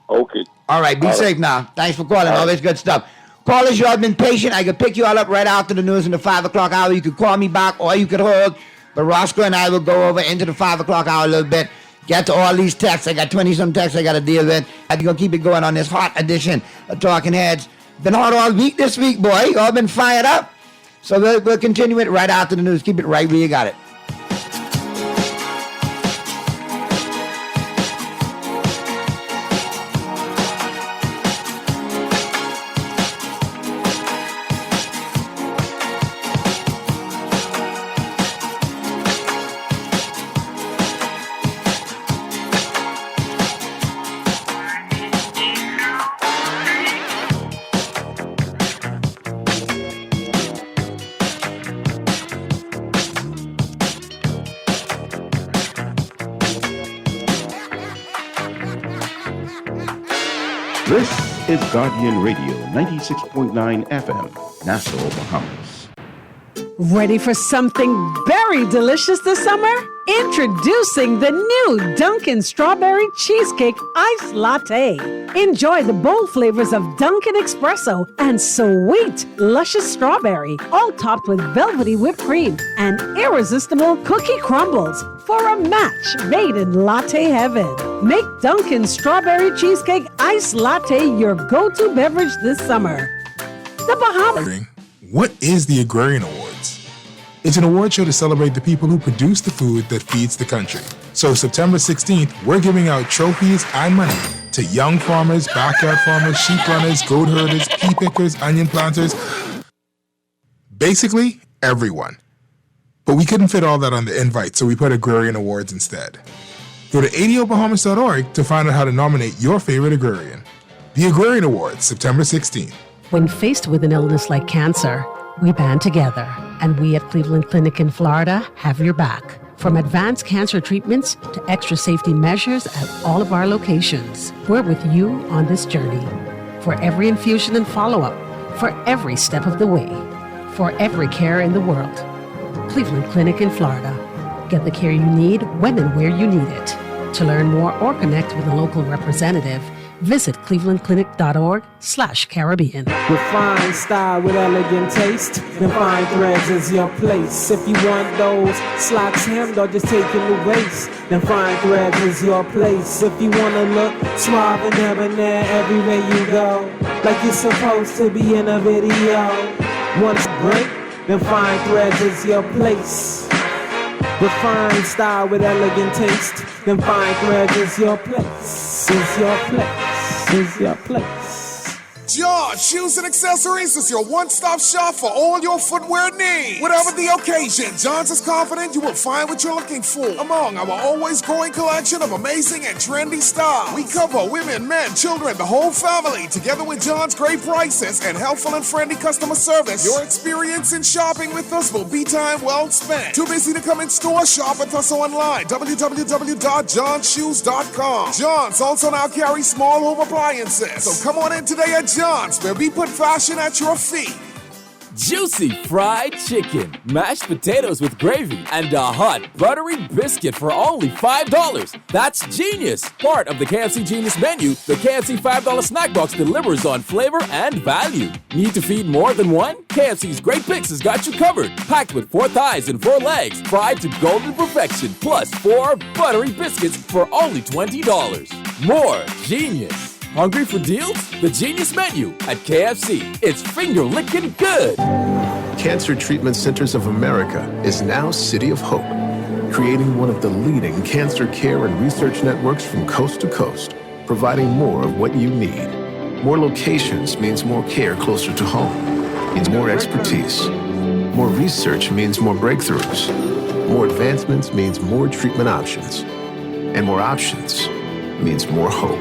Okay. All right, be safe now. Thanks for calling. Always good stuff. Callers, you all been patient. I could pick you all up right after the news in the 5 o'clock hour. You could call me back or you could hold. But Roscoe and I will go over into the 5 o'clock hour a little bit. Get to all these texts. I got 20-some texts I got to deal with. I'm going to keep it going on this hot edition of Talking Heads. Been hot all week this week, boy. You all been fired up. So we'll continue it right after the news. Keep it right where you got it. This is Guardian Radio, 96.9 FM, Nassau, Bahamas. Ready for something very delicious this summer? Introducing the new Dunkin' Strawberry Cheesecake Ice Latte. Enjoy the bold flavors of Dunkin' Espresso and sweet, luscious strawberry, all topped with velvety whipped cream and irresistible cookie crumbles for a match made in latte heaven. Make Dunkin' Strawberry Cheesecake Ice Latte your go-to beverage this summer. The Bahamas. What is the Agrarian Awards? It's an award show to celebrate the people who produce the food that feeds the country. So September 16th, we're giving out trophies and money to young farmers, backyard farmers, sheep runners, goat herders, pea pickers, onion planters. Basically, everyone. But we couldn't fit all that on the invite, so we put Agrarian Awards instead. Go to ADOBahamas.org to find out how to nominate your favorite agrarian. The Agrarian Awards, September 16th. When faced with an illness like cancer, we band together, and we at Cleveland Clinic in Florida have your back. From advanced cancer treatments to extra safety measures at all of our locations, we're with you on this journey. For every infusion and follow-up, for every step of the way, for every care in the world. Cleveland Clinic in Florida. Get the care you need when and where you need it. To learn more or connect with a local representative, visit clevelandclinic.org/Caribbean. Refined style with elegant taste. Then Fine Threads is your place. If you want those slacks hemmed or just taking the waist, then Fine Threads is your place. If you want to look suave and debonair everywhere you go, like you're supposed to be in a video. Want to break? Then Fine Threads is your place. Refined style with elegant taste. Then Fine Threads is your place. Is your place. Is your place. John Shoes and Accessories is your one-stop shop for all your footwear needs. Whatever the occasion, John's is confident you will find what you're looking for among our always growing collection of amazing and trendy styles. We cover women, men, children, the whole family. Together with John's great prices and helpful and friendly customer service, your experience in shopping with us will be time well spent. Too busy to come in store? Shop with us online. www.johnshoes.com. John's also now carries small home appliances. So come on in today at John's, where we put fashion at your feet. Juicy fried chicken, mashed potatoes with gravy, and a hot buttery biscuit for only $5. That's genius! Part of the KFC Genius menu, the KFC $5 snack box delivers on flavor and value. Need to feed more than one? KFC's Great Picks has got you covered. Packed with 4 thighs and 4 legs, fried to golden perfection, plus 4 buttery biscuits for only $20. More genius! Hungry for deals? The Genius Menu at KFC. It's finger-licking good. Cancer Treatment Centers of America is now City of Hope, creating one of the leading cancer care and research networks from coast to coast, providing more of what you need. More locations means more care closer to home, means more expertise. More research means more breakthroughs. More advancements means more treatment options. And more options means more hope.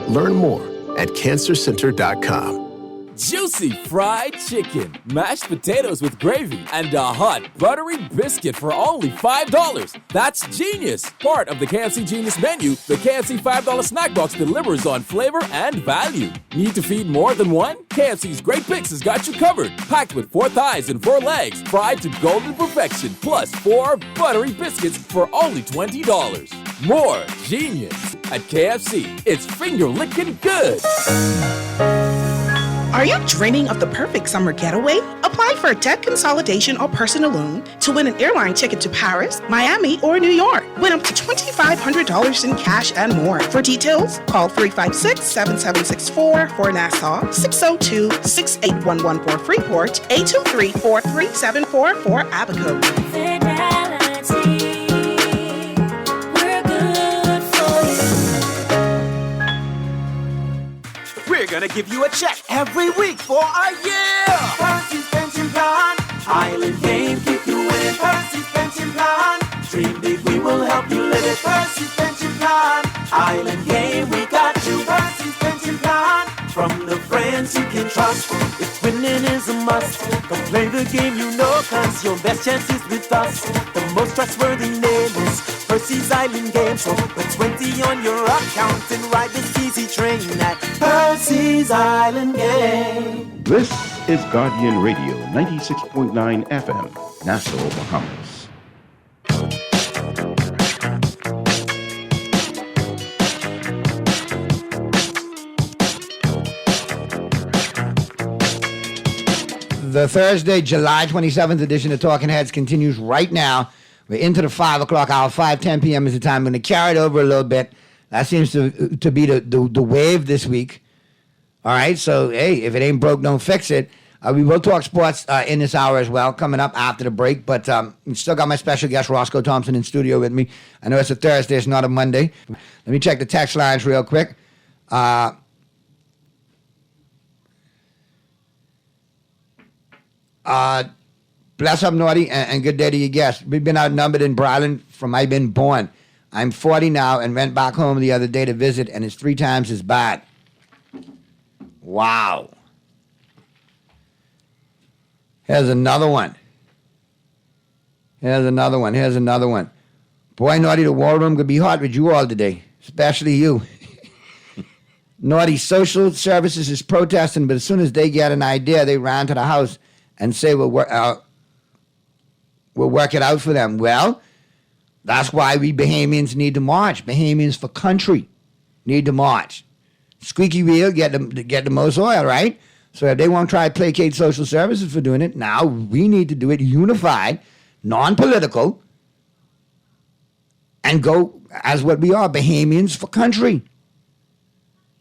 Learn more at cancercenter.com. Juicy fried chicken, mashed potatoes with gravy, and a hot buttery biscuit for only $5. That's genius! Part of the KFC Genius menu, the KFC $5 snack box delivers on flavor and value. Need to feed more than one? KFC's Great Picks has got you covered. Packed with 4 thighs and 4 legs, fried to golden perfection, plus 4 buttery biscuits for only $20. More genius at KFC. It's finger-licking good. Are you dreaming of the perfect summer getaway? Apply for a debt consolidation or personal loan to win an airline ticket to Paris, Miami, or New York. Win up to $2,500 in cash and more. For details, call 356-7764 for Nassau, 602-6811 for Freeport, 823-4374 for Abaco. We're gonna give you a check every week for a year. Percy's Pension Plan, Island Game, keep you winning. Percy's Pension Plan, dream big, we will help you live it. Percy's Pension Plan, Island Game, we got you. Percy's Pension Plan, from the friends you can trust. If winning is a must, don't play the game you know, cause your best chance is with us. The most trustworthy name is Percy's Island Game. So put 20 on your account and ride this easy train at Percy's Island Game. This is Guardian Radio 96.9 FM, Nassau, Bahamas. The Thursday, July 27th edition of Talking Heads continues right now. We're into the 5 o'clock hour. 5:10 p.m. is the time. I'm going to carry it over a little bit. That seems to be the wave this week. All right, so, hey, if it ain't broke, don't fix it. We will talk sports in this hour as well, coming up after the break. But still got my special guest, Roscoe Thompson, in studio with me. I know it's a Thursday. It's not a Monday. Let me check the text lines real quick. Bless up, Naughty, and good day to your guests. We've been outnumbered in Bryland from I've been born. I'm 40 now and went back home the other day to visit, and it's 3 times as bad. Wow. Here's another one. Boy, Naughty, the war room could be hot with you all today, especially you. Naughty, social services is protesting, but as soon as they get an idea, they ran to the house and say we'll work it out for them. Well, that's why we Bahamians need to march. Bahamians for country need to march. Squeaky wheel get the most oil, right? So if they won't try to placate social services for doing it, now we need to do it unified, non-political, and go as what we are, Bahamians for country.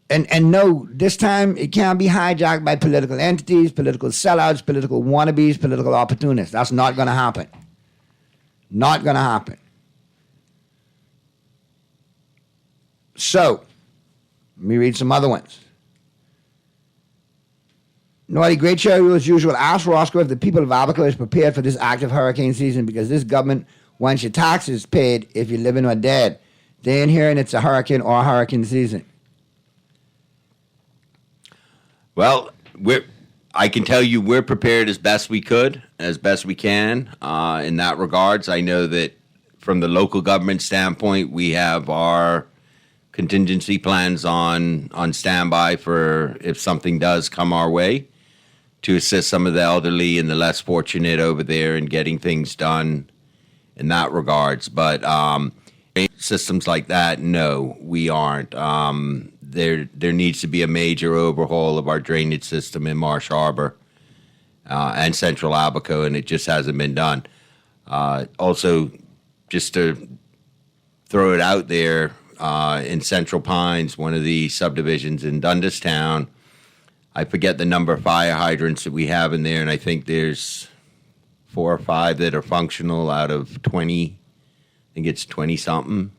And no, this time it can't be hijacked by political entities, political sellouts, political wannabes, political opportunists. That's not going to happen. Not going to happen. So, let me read some other ones. Naughty, great show as usual. Ask Roscoe if the people of Abaco is prepared for this active hurricane season because this government wants your taxes paid if you're living or dead. They ain't hearing it's a hurricane or hurricane season. Well, I can tell you we're prepared as best we can. In that regards, I know that from the local government standpoint, we have our contingency plans on standby for if something does come our way to assist some of the elderly and the less fortunate over there in getting things done in that regards. But systems like that, no, we aren't. There needs to be a major overhaul of our drainage system in Marsh Harbor and Central Abaco, and it just hasn't been done. Also, just to throw it out there, in Central Pines, one of the subdivisions in Dundastown, I forget the number of fire hydrants that we have in there, and I think there's 4 or 5 that are functional out of 20. I think it's 20-something.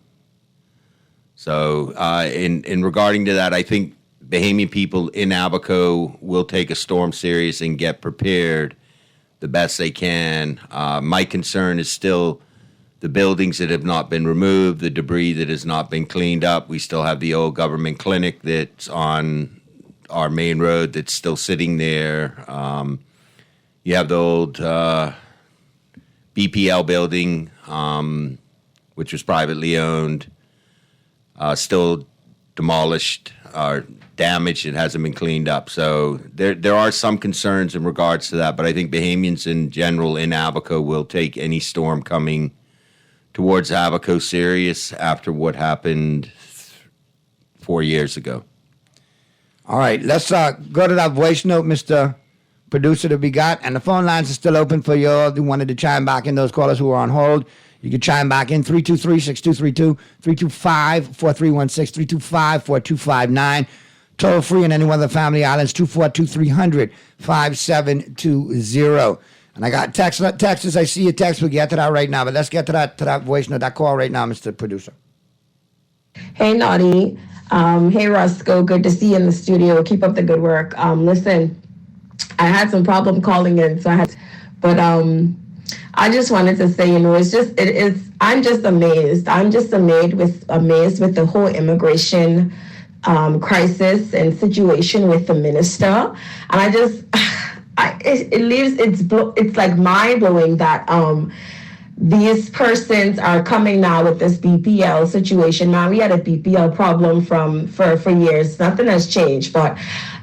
So in regarding to that, I think Bahamian people in Abaco will take a storm serious and get prepared the best they can. My concern is still the buildings that have not been removed, the debris that has not been cleaned up. We still have the old government clinic that's on our main road that's still sitting there. You have the old BPL building, which was privately owned, still demolished or damaged. It hasn't been cleaned up. So there are some concerns in regards to that, but I think Bahamians in general in Abaco will take any storm coming towards Abaco serious after what happened 4 years ago. All right, let's go to that voice note, Mr. Producer, that we got. And the phone lines are still open for you all who wanted to chime back in, those callers who are on hold. You can chime back in 323-6232, 325-4316, 325-4259. Toll free on any one of the family islands, 242-300-5720. And I got texts. I see your text. We'll get to that right now. But let's get to that voice note, that call right now, Mr. Producer. Hey, Naughty. Hey, Roscoe. Good to see you in the studio. Keep up the good work. Listen, I had some problem calling in, so I just wanted to say, I'm just amazed. I'm just amazed with the whole immigration crisis and situation with the minister. And it's like mind blowing that these persons are coming now with this BPL situation. Now, we had a BPL problem for years. Nothing has changed, but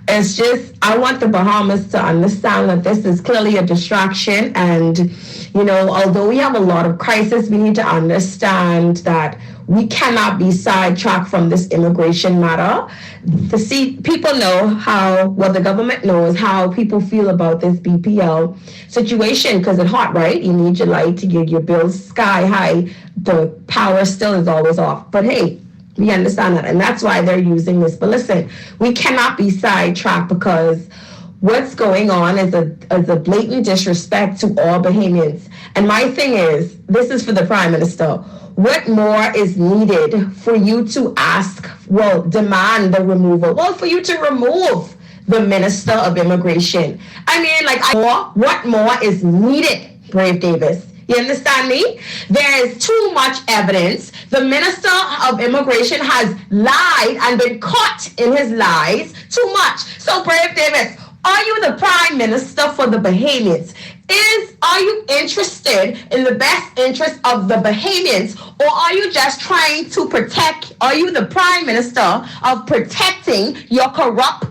it's just, I want the Bahamas to understand that this is clearly a distraction. And, although we have a lot of crisis, we need to understand that we cannot be sidetracked from this immigration matter. People know the government knows how people feel about this BPL situation because it's hot, right? You need your light to get your bills sky high. The power still is always off. But hey, we understand that, and that's why they're using this. But listen, we cannot be sidetracked because what's going on is a blatant disrespect to all Bahamians. And my thing is, this is for the Prime Minister. What more is needed for you to demand the removal? Well, for you to remove the Minister of Immigration. I mean, what more is needed, Brave Davis? You understand me? There is too much evidence. The Minister of Immigration has lied and been caught in his lies too much. So, Brave Davis, are you the Prime Minister for the Bahamians? Are you interested in the best interest of the Bahamians, or are you just trying to are you the Prime Minister of protecting your corrupt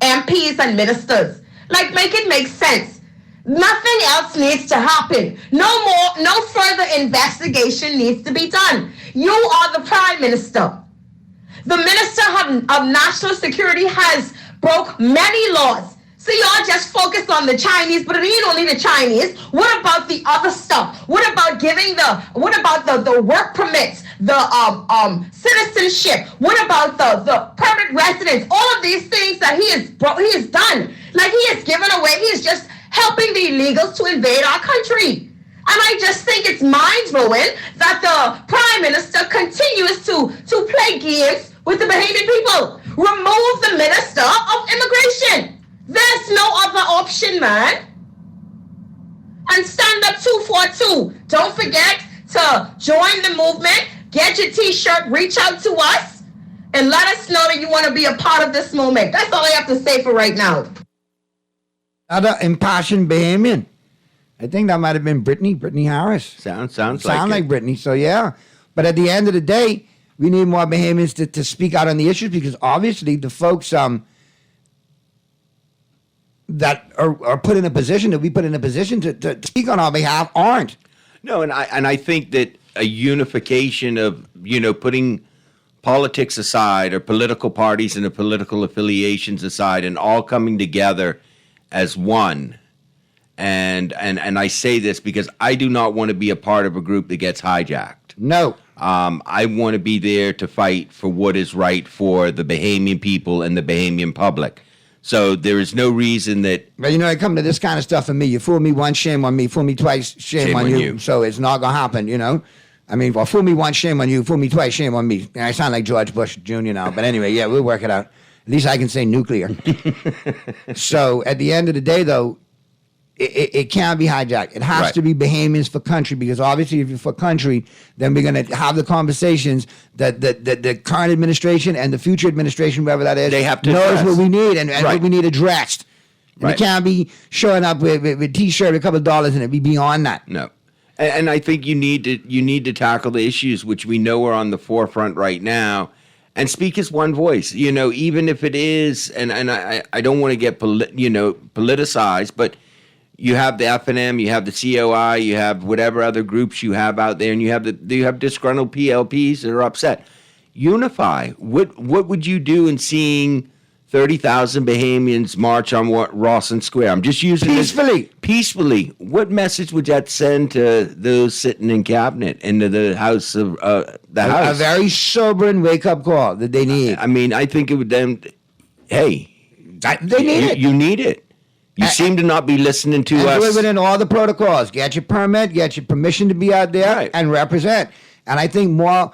MPs and ministers? Make it make sense. Nothing else needs to happen. No further investigation needs to be done. You are the Prime Minister. The Minister of National Security has broke many laws. So y'all just focus on the Chinese, but it ain't only the Chinese. What about the other stuff? What about the work permits, the citizenship? What about the permanent residence? All of these things that he has done. He has given away. He is just helping the illegals to invade our country. And I just think it's mind-blowing that the Prime Minister continues to play games with the Bahamian people. Remove the Minister of Immigration. There's no other option, man. And stand up 242. Don't forget to join the movement, get your t-shirt, reach out to us, and let us know that you want to be a part of this movement. That's all I have to say for right now. Other impassioned Bahamian. I think that might have been Brittany Harris. Sounds like Brittany. So yeah. But at the end of the day, we need more Bahamians to speak out on the issues, because obviously the folks that are put in a position that we put in a position to speak on our behalf aren't. No, and I think that a unification of, putting politics aside, or political parties and the political affiliations aside, and all coming together as one. And I say this because I do not want to be a part of a group that gets hijacked. No. I want to be there to fight for what is right for the Bahamian people and the Bahamian public. So there is no reason that... But I come to this kind of stuff for me. You fool me once, shame on me. Fool me twice, shame on you. So it's not going to happen, I mean, well, fool me once, shame on you. Fool me twice, shame on me. And I sound like George Bush Jr. now. But anyway, yeah, we'll work it out. At least I can say nuclear. So at the end of the day, though, it can't be hijacked. It has to be Bahamians for country, because obviously if you're for country, then we're going to have the conversations that the current administration and the future administration, whoever that is, they have to knows address. what we need and what we need addressed. And it can't be showing up with T-shirt, a couple of dollars in it. Be beyond that. No. And I think you need to tackle the issues which we know are on the forefront right now, and speak as one voice. Even if it is, and I don't want to get politicized, but you have the FNM, you have the COI, you have whatever other groups you have out there, and you have disgruntled PLPs that are upset. Unify. What would you do in seeing 30,000 Bahamians march on Rawson Square? I'm just using peacefully. What message would that send to those sitting in cabinet and to the House of the House? A very sobering wake-up call that they need. I mean, I think it would then. Hey, they need it. You need it. You seem to not be listening to us. Do it within all the protocols. Get your permit, get your permission to be out there and represent. And I think more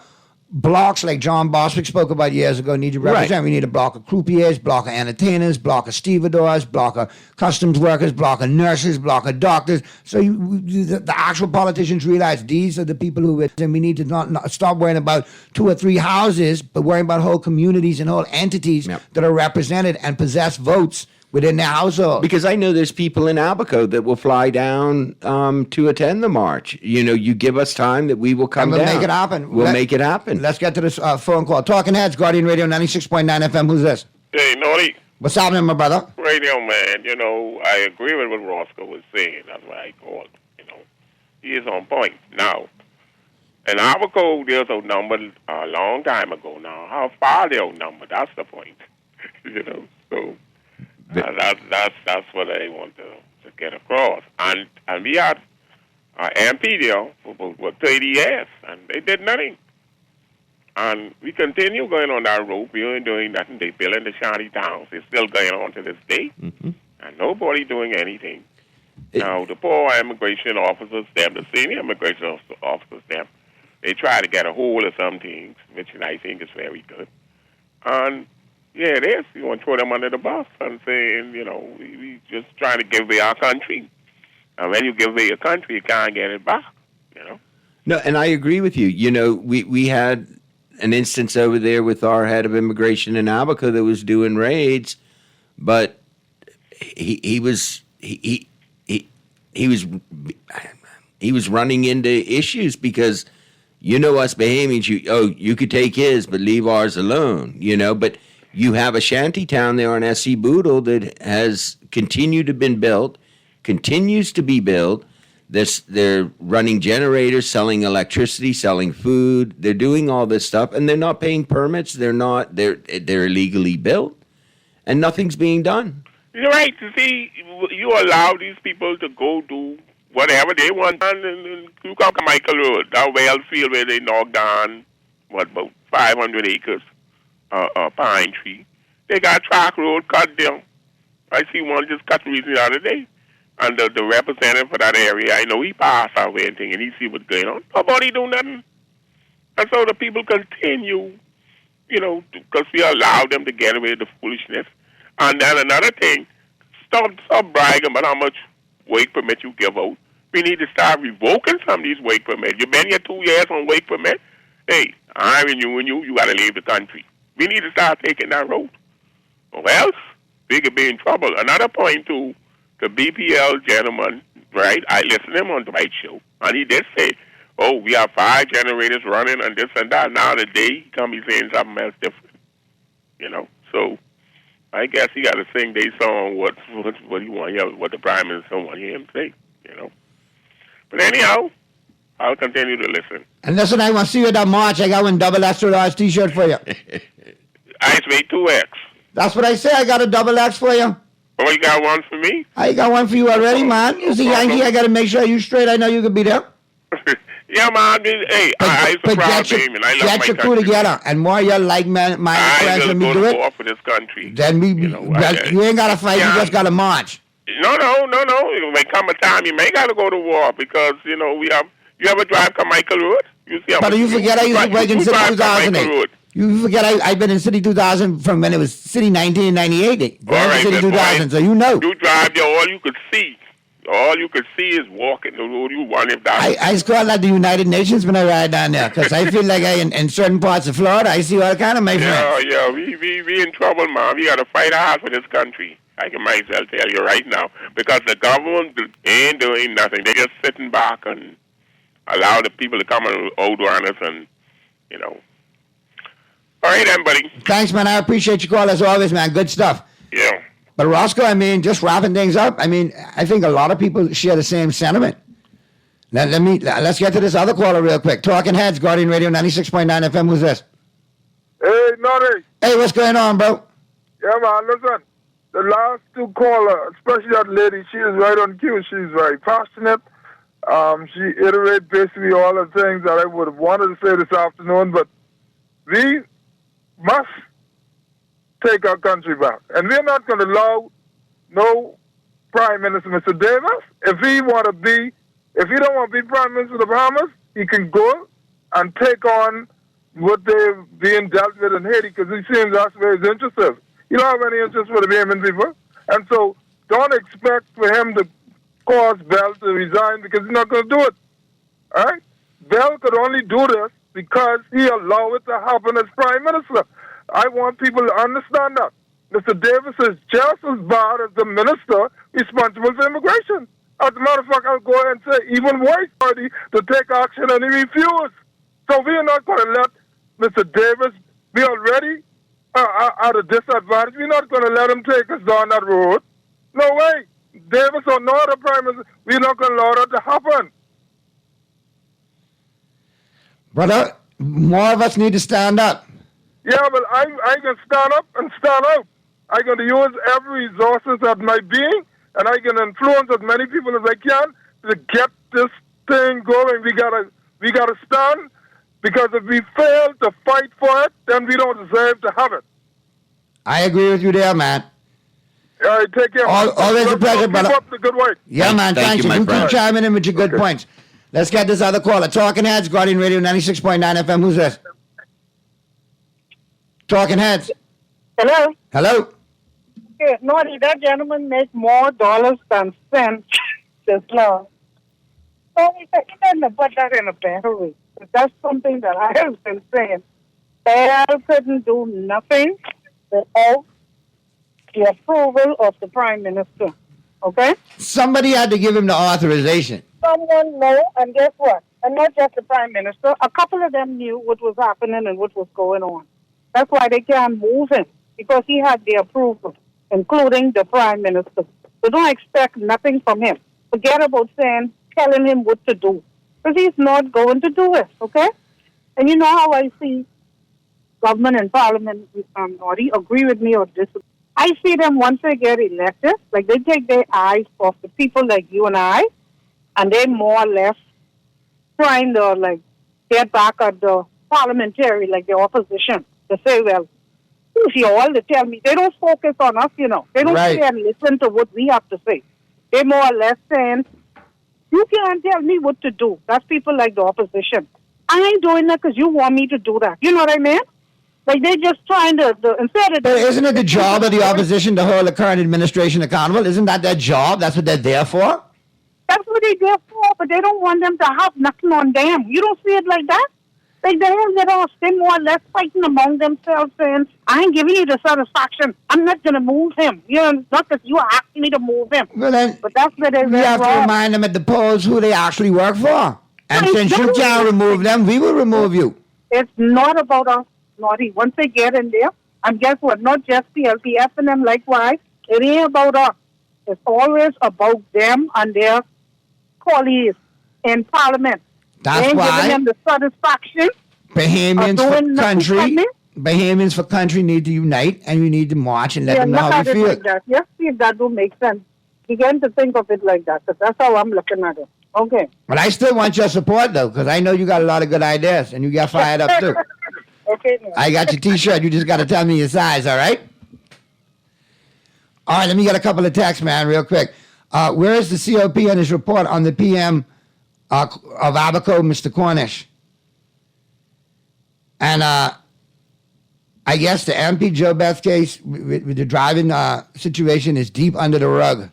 blocks like John Boswick spoke about years ago need to represent. Right. We need a block of croupiers, block of entertainers, block of stevedores, block of customs workers, block of nurses, block of doctors. So the actual politicians realize these are the people and we need to not stop worrying about 2 or 3 houses, but worrying about whole communities and whole entities that are represented and possess votes within their household. Because I know there's people in Abaco that will fly down to attend the march. You give us time that we will come and we'll down. make it happen. We'll make it happen. Let's get to this phone call. Talking Heads, Guardian Radio 96.9 FM. Who's this? Hey, Naughty. What's happening, my brother? Radio man, I agree with what Roscoe was saying. That's why I called. He is on point. Now, in Abaco, there's a number a long time ago now. How far they're outnumbered, that's the point. So... That's what I want to get across. And we had MP there for 30 years, and they did nothing. And we continue going on that road. We ain't doing nothing. They building the shanty towns. It's still going on to this day. Mm-hmm. And nobody doing anything. Now, the poor immigration officers, the senior immigration officers, they try to get a hold of some things, which I think is very good. And yeah, it is. You want to throw them under the bus and saying, we just trying to give away our country. And when you give away your country, you can't get it back, No, and I agree with you. We had an instance over there with our head of immigration in Abaco that was doing raids, but he was running into issues because us Bahamians, you could take his, but leave ours alone, but you have a shanty town there on S.C. Boodle that has continued continues to be built. They're running generators, selling electricity, selling food. They're doing all this stuff, and they're not paying permits. They're illegally built, and nothing's being done. You're right. You see, you allow these people to go do whatever they want. And look up Michael Road, that well field where they knocked down, about 500 acres. Pine tree. They got track road cut down. I see one just cut recently the other day. And the representative for that area, I know he passed our way and he see what's going on. Nobody do nothing. And so the people continue, because we allow them to get away with the foolishness. And then another thing, Stop bragging about how much work permit you give out. We need to start revoking some of these work permits. You've been here 2 years on work permit. Hey, I'm renewing you. You got to leave the country. We need to start taking that road. Or else, we could be in trouble. Another point, too, the BPL gentleman, right? I listened to him on the right show, and he did say, oh, we have 5 generators running and this and that. Now the day he come, he's saying something else different. You know, so I guess he got to sing their song what he want, what the Prime Minister want him to say, you know. But anyhow, I'll continue to listen. And listen, I want to see you at that march. I got one double extra large T-shirt for you. I say 2X. That's what I say. I got a double X for you. Oh, you got one for me? I got one for you already, man. You see, Yankee, I got to make sure you straight. I know you can be there. Yeah, man. Hey, I'm a proud Damon. I love my get your crew together, and more you like my friends when we do it. War for this country. Then we, you ain't got to fight. You just got to march. No. When come a time, you may got to go to war because you ever drive Carmichael Road? You see, but you forget I used to work in City 2008. You forget I've been in City 2000 from when it was City 1998. All right, City 2000, so you know. You drive there, all you could see is walking the road. You want it down. I score like the United Nations when I ride down there because I feel like in certain parts of Florida, I see all kind of my friends. Yeah, we in trouble, man. We got to fight hard for this country. I can myself tell you right now because the government ain't doing nothing. They're just sitting back and allow the people to come and out on us and, you know. All right, then, buddy. Thanks, man. I appreciate your call as always, man. Good stuff. Yeah. But Roscoe, I mean, just wrapping things up, I mean, I think a lot of people share the same sentiment. Let's get to this other caller real quick. Talking Heads, Guardian Radio 96.9 FM. Who's this? Hey, Nori. Hey, what's going on, bro? Yeah, man, listen. The last 2 callers, especially that lady, she is right on cue. She's very passionate. She iterated basically all the things that I would have wanted to say this afternoon, but we must take our country back. And we're not going to allow no Prime Minister, Mr. Davis. If he don't want to be Prime Minister of the Bahamas, he can go and take on what they're being dealt with in Haiti because he seems that's where his interest is. He don't have any interest for the Bahamian people. And so don't expect for him to cause Bell to resign because he's not going to do it. All right? Bell could only do this because he allowed it to happen as Prime Minister. I want people to understand that. Mr. Davis is just as bad as the minister responsible for immigration. As a matter of fact, I'll go ahead and say even worse party to take action and he refused. So we are not going to let Mr. Davis be already at a disadvantage. We're not going to let him take us down that road. No way. Davis or no other Prime Minister, we're not going to allow that to happen. Brother, more of us need to stand up. Yeah, but I can stand up and stand out. I'm going to use every resources at my being, and I can influence as many people as I can to get this thing going. We gotta stand, because if we fail to fight for it, then we don't deserve to have it. I agree with you there, man. All right, take care. Always a pleasure, brother. Keep up the good work. Yeah, man, thank you. You keep chiming in with your good points. Let's get this other caller. Talking Heads, Guardian Radio 96.9 FM. Who's this? Talking Heads. Hello? Hello? Yeah, no, that gentleman make more dollars than cents just now. So he doesn't put that in a better way. But that's something that I have been saying. Bell couldn't do nothing without the approval of the Prime Minister. Okay? Somebody had to give him the authorization. Someone know, and guess what? And not just the Prime Minister. A couple of them knew what was happening and what was going on. That's why they can't move him, because he had the approval, including the Prime Minister. So don't expect nothing from him. Forget about telling him what to do, because he's not going to do it, okay? And you know how I see government and parliament, Naughty, agree with me or disagree. I see them once they get elected, like they take their eyes off the people like you and I, and they more or less trying to like get back at the parliamentary, like the opposition. They say, well, who's you all to tell me? They don't focus on us, you know. They don't sit and listen to what we have to say. They more or less saying, you can't tell me what to do. That's people like the opposition. I ain't doing that because you want me to do that. You know what I mean? Like they're just trying to instead of. But isn't it the job of the opposition to hold the current administration accountable? Isn't that their job? That's what they're there for? That's what they're there for, but they don't want them to have nothing on them. You don't see it like that? Like they have spend more or less fighting among themselves saying, I ain't giving you the satisfaction. I'm not going to move him. You know, not because you are asking me to move him. Well, then, but that's where we have to remind them at the polls who they actually work for. And since you can't remove them, we will remove you. It's not about us, Naughty. Once they get in there, and guess what? Not just PLP, F&M likewise. It ain't about us. It's always about them and their colleagues in Parliament. That's they ain't why giving them the satisfaction. Bahamians for country need to unite, and we need to march and let them know how we feel. Like that. Yes, see if that don't make sense. Begin to think of it like that, because that's how I'm looking at it. Okay. But I still want your support, though, because I know you got a lot of good ideas, and you got fired up, too. Okay. I got your T-shirt. You just got to tell me your size, all right? All right, let me get a couple of texts, man, real quick. Where is the COP on his report on the PM of Abaco, Mr. Cornish? And I guess the MP Joe Beth case with the driving situation is deep under the rug.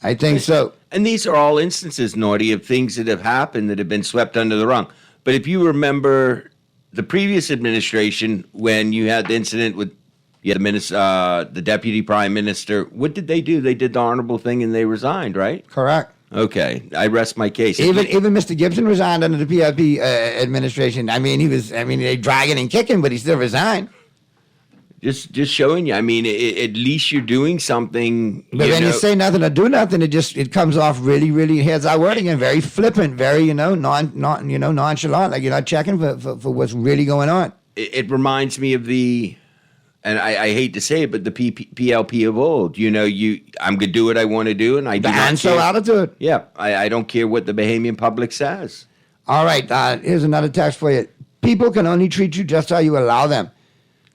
I think so. And these are all instances, Naughty, of things that have happened that have been swept under the rug. But if you remember the previous administration, when you had the incident with the deputy prime minister, what did they do? They did the honorable thing and they resigned, right? Correct. Okay, I rest my case. Even Mr. Gibson resigned under the PLP administration. I mean, they dragging and kicking, but he still resigned. Just showing you. I mean, at least you're doing something. But when you say nothing or do nothing, it comes off really, really. Here's our word again. Very flippant. Very nonchalant. Like you're not checking for what's really going on. It reminds me of and I hate to say it, but the PLP of old. I'm gonna do what I want to do, and I do not care. Attitude. Yeah, I don't care what the Bahamian public says. All right, here's another text for you. People can only treat you just how you allow them.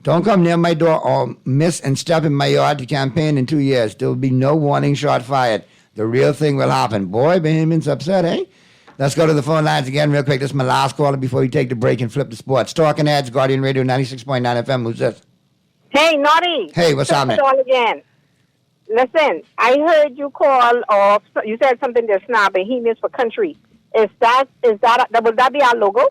Don't come near my door or miss and step in my yard to campaign in 2 years. There will be no warning shot fired. The real thing will happen. Boy, Bahamians upset, eh? Let's go to the phone lines again real quick. This is my last caller before we take the break and flip the sports. Talking Heads, Guardian Radio 96.9 FM. Who's this? Hey, Naughty. Hey, what's up, man? Again. Listen, I heard you call, or you said something just now, Bahamians for country. Would that be our logo?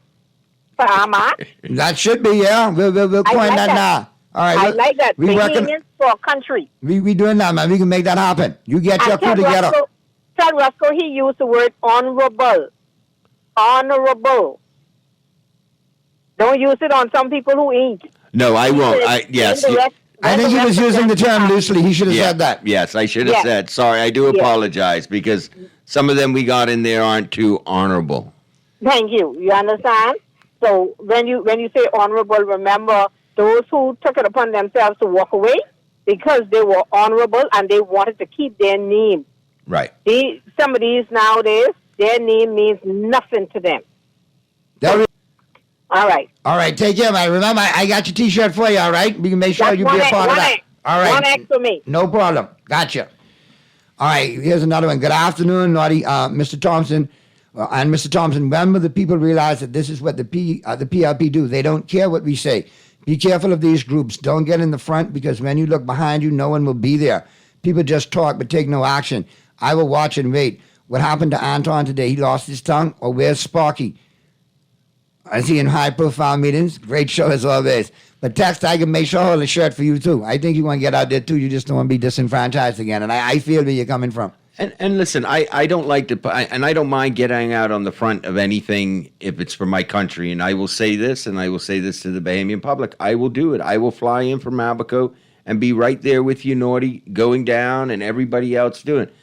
For our mark? That should be, yeah. We'll coin that now. All right. I like that. Bahamians for country. We doing that, man. We can make that happen. You get your crew together. Tell Roscoe he used the word honorable. Honorable. Don't use it on some people who ain't. No, I won't. Yes. I think he was using the term loosely. He should have said that. Yes, I should have said. Sorry, I do apologize because some of them we got in there aren't too honorable. Thank you. You understand? So when you say honorable, remember those who took it upon themselves to walk away because they were honorable and they wanted to keep their name. Right. Some of these nowadays, their name means nothing to them. All right. All right. Take care, man. Remember, I got your T-shirt for you, all right? We can make sure you be a part of that. All right. 1X for me. No problem. Gotcha. All right. Here's another one. Good afternoon, Naughty. Mr. Thompson. And Mr. Thompson, remember the people realize that this is what the PLP do. They don't care what we say. Be careful of these groups. Don't get in the front because when you look behind you, no one will be there. People just talk but take no action. I will watch and wait. What happened to Anton today? He lost his tongue? Or where's Sparky? Is he in high-profile meetings? Great show as always. But Tex, I can make sure I hold a shirt for you, too. I think you want to get out there, too. You just don't want to be disenfranchised again. And I feel where you're coming from. And listen, I don't like to, and I don't mind getting out on the front of anything if it's for my country. And I will say this, and I will say this to the Bahamian public. I will do it. I will fly in from Abaco and be right there with you, Naughty, going down and everybody else doing it.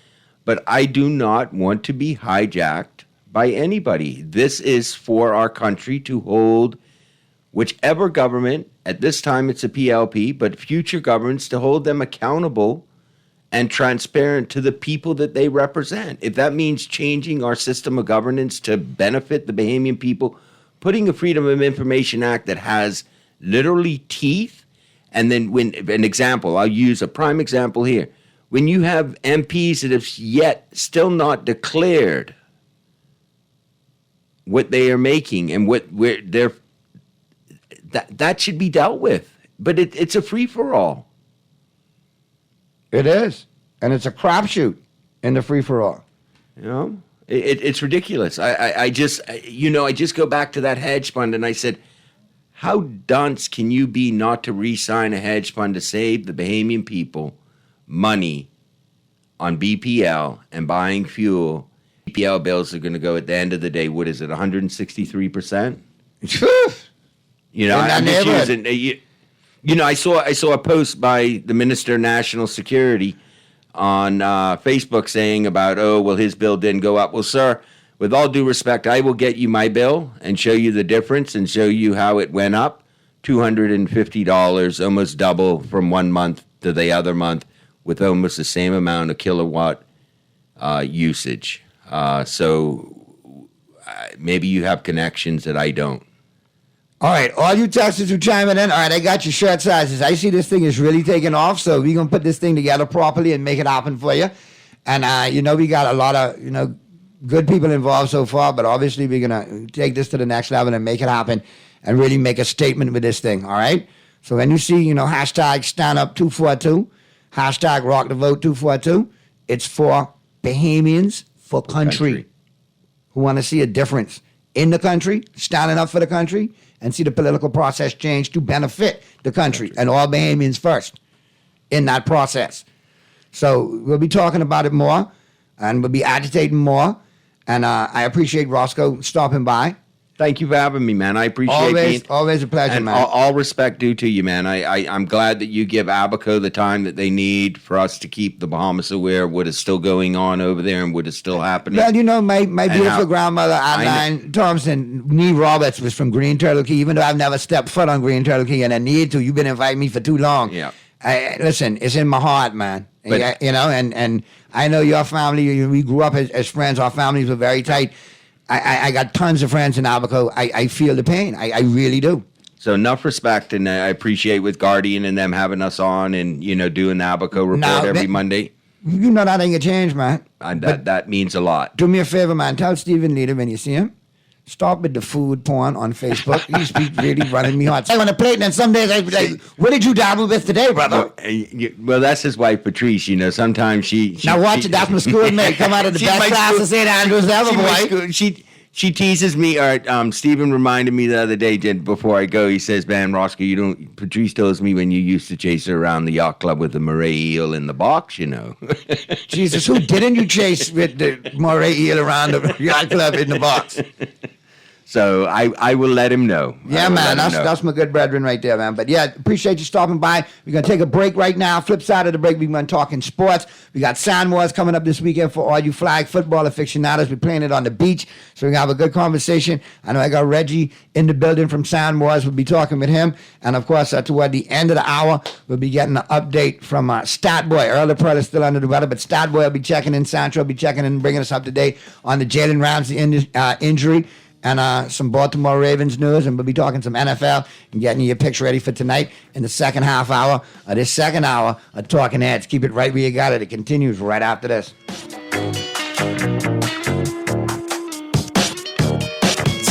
But I do not want to be hijacked by anybody. This is for our country to hold whichever government, at this time it's a PLP, but future governments to hold them accountable and transparent to the people that they represent. If that means changing our system of governance to benefit the Bahamian people, putting a Freedom of Information Act that has literally teeth, and then I'll use a prime example here. When you have MPs that have yet still not declared what they are making and that should be dealt with. But it's a free-for-all. It is. And it's a crapshoot in the free-for-all. You know? It's ridiculous. I just go back to that hedge fund and I said, how dunce can you be not to re-sign a hedge fund to save the Bahamian people money on BPL and buying fuel? BPL bills are going to go at the end of the day, what is it, 163%? You know, I'm just using, I saw a post by the Minister of National Security on Facebook saying about, his bill didn't go up. Well, sir, with all due respect, I will get you my bill and show you the difference and show you how it went up. $250, almost double from one month to the other month with almost the same amount of kilowatt usage. So maybe you have connections that I don't. All right, all you Texans who chiming in, all right, I got your shirt sizes. I see this thing is really taking off, so we're going to put this thing together properly and make it happen for you. And, we got a lot of, good people involved so far, but obviously we're going to take this to the next level and make it happen and really make a statement with this thing, all right? So when you see, hashtag stand up 242, hashtag rock the vote 242, it's for Bahamians, for country who want to see a difference in the country, standing up for the country, and see the political process change to benefit the country and all Bahamians first in that process. So we'll be talking about it more, and we'll be agitating more. And I appreciate Roscoe stopping by. Thank you for having me, man. I appreciate always a pleasure, and man. All respect due to you, man. I'm glad that you give Abaco the time that they need for us to keep the Bahamas aware of what is still going on over there and what is still happening. Well, my beautiful grandmother, Adeline Thompson, Nee Roberts, was from Green Turtle Key, even though I've never stepped foot on Green Turtle Key, and I need to. You've been inviting me for too long. Yeah. Listen, it's in my heart, man. But, and I know your family, we grew up as friends. Our families were very tight. I got tons of friends in Abaco. I feel the pain. I really do. So enough respect, and I appreciate with Guardian and them having us on and, doing the Abaco report every Monday. You know that ain't gonna change, man. That means a lot. Do me a favor, man. Tell Stephen Leader when you see him, stop with the food porn on Facebook. He's really running me hot. I want a plate, and then some days I'd be like, what did you dabble with today, brother? Well, that's his wife, Patrice. Sometimes she now watch it. That's my schoolmate. Come out of the best class of St. Andrews ever, boy. She teases me. Stephen reminded me the other day before I go. He says, "Man, Roscoe, Patrice tells me when you used to chase her around the yacht club with the moray eel in the box, Jesus, who didn't you chase with the moray eel around the yacht club in the box? So I will let him know. Yeah, man, that's my good brethren right there, man. But yeah, appreciate you stopping by. We're going to take a break right now. Flip side of the break, we're going to talk in sports. We got Sandwars coming up this weekend for all you flag football aficionados. We're playing it on the beach, so we're going to have a good conversation. I know I got Reggie in the building from Sandwars. We'll be talking with him. And, of course, toward the end of the hour, we'll be getting an update from Statboy. Earl Pearl is still under the weather, but Statboy will be checking in. Sancho will be checking in and bringing us up to date on the Jalen Ramsey injury. And some Baltimore Ravens news, and we'll be talking some NFL and getting your picks ready for tonight in the second half hour of this second hour of Talking Heads. Keep it right where you got it. It continues right after this.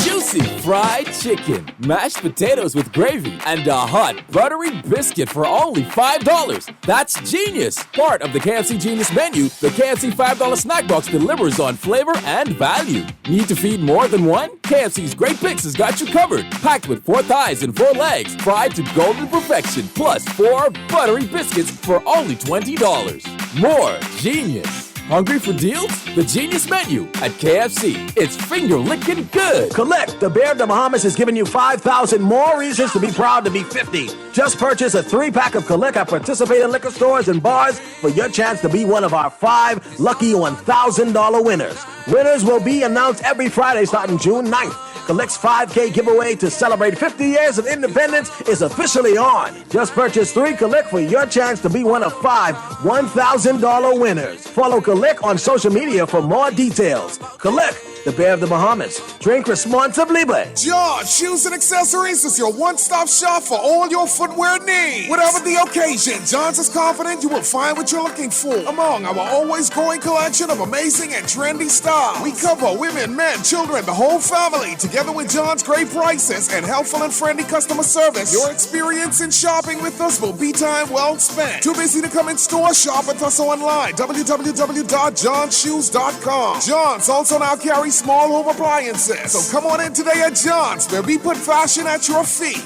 Juicy fried chicken, mashed potatoes with gravy, and a hot buttery biscuit for only $5. That's genius! Part of the KFC Genius menu, the KFC $5 snack box delivers on flavor and value. Need to feed more than one? KFC's Great Picks has got you covered. Packed with 4 thighs and 4 legs, fried to golden perfection, plus 4 buttery biscuits for only $20. More genius! Hungry for deals? The Genius Menu at KFC. It's finger-licking good. Collect. The Bear of the Bahamas is giving you 5,000 more reasons to be proud to be 50. Just purchase a 3-pack of Collect at participating liquor stores and bars for your chance to be one of our 5 lucky $1,000 winners. Winners will be announced every Friday starting June 9th. Collect's 5K giveaway to celebrate 50 years of independence is officially on. Just purchase 3 Collect for your chance to be one of 5 $1,000 winners. Follow Collect on social media for more details. Collect, the Bear of the Bahamas. Drink responsibly, but George Shoes and Accessories is your one-stop shop for all your footwear needs. Whatever the occasion, John's is confident you will find what you're looking for among our always growing collection of amazing and trendy styles. style. We cover women, men, children, the whole family. Together with John's great prices and helpful and friendly customer service, your experience in shopping with us will be time well spent. Too busy to come in store? Shop with us online. www.johnshoes.com. John's also now carries small home appliances. So come on in today at John's, where we put fashion at your feet.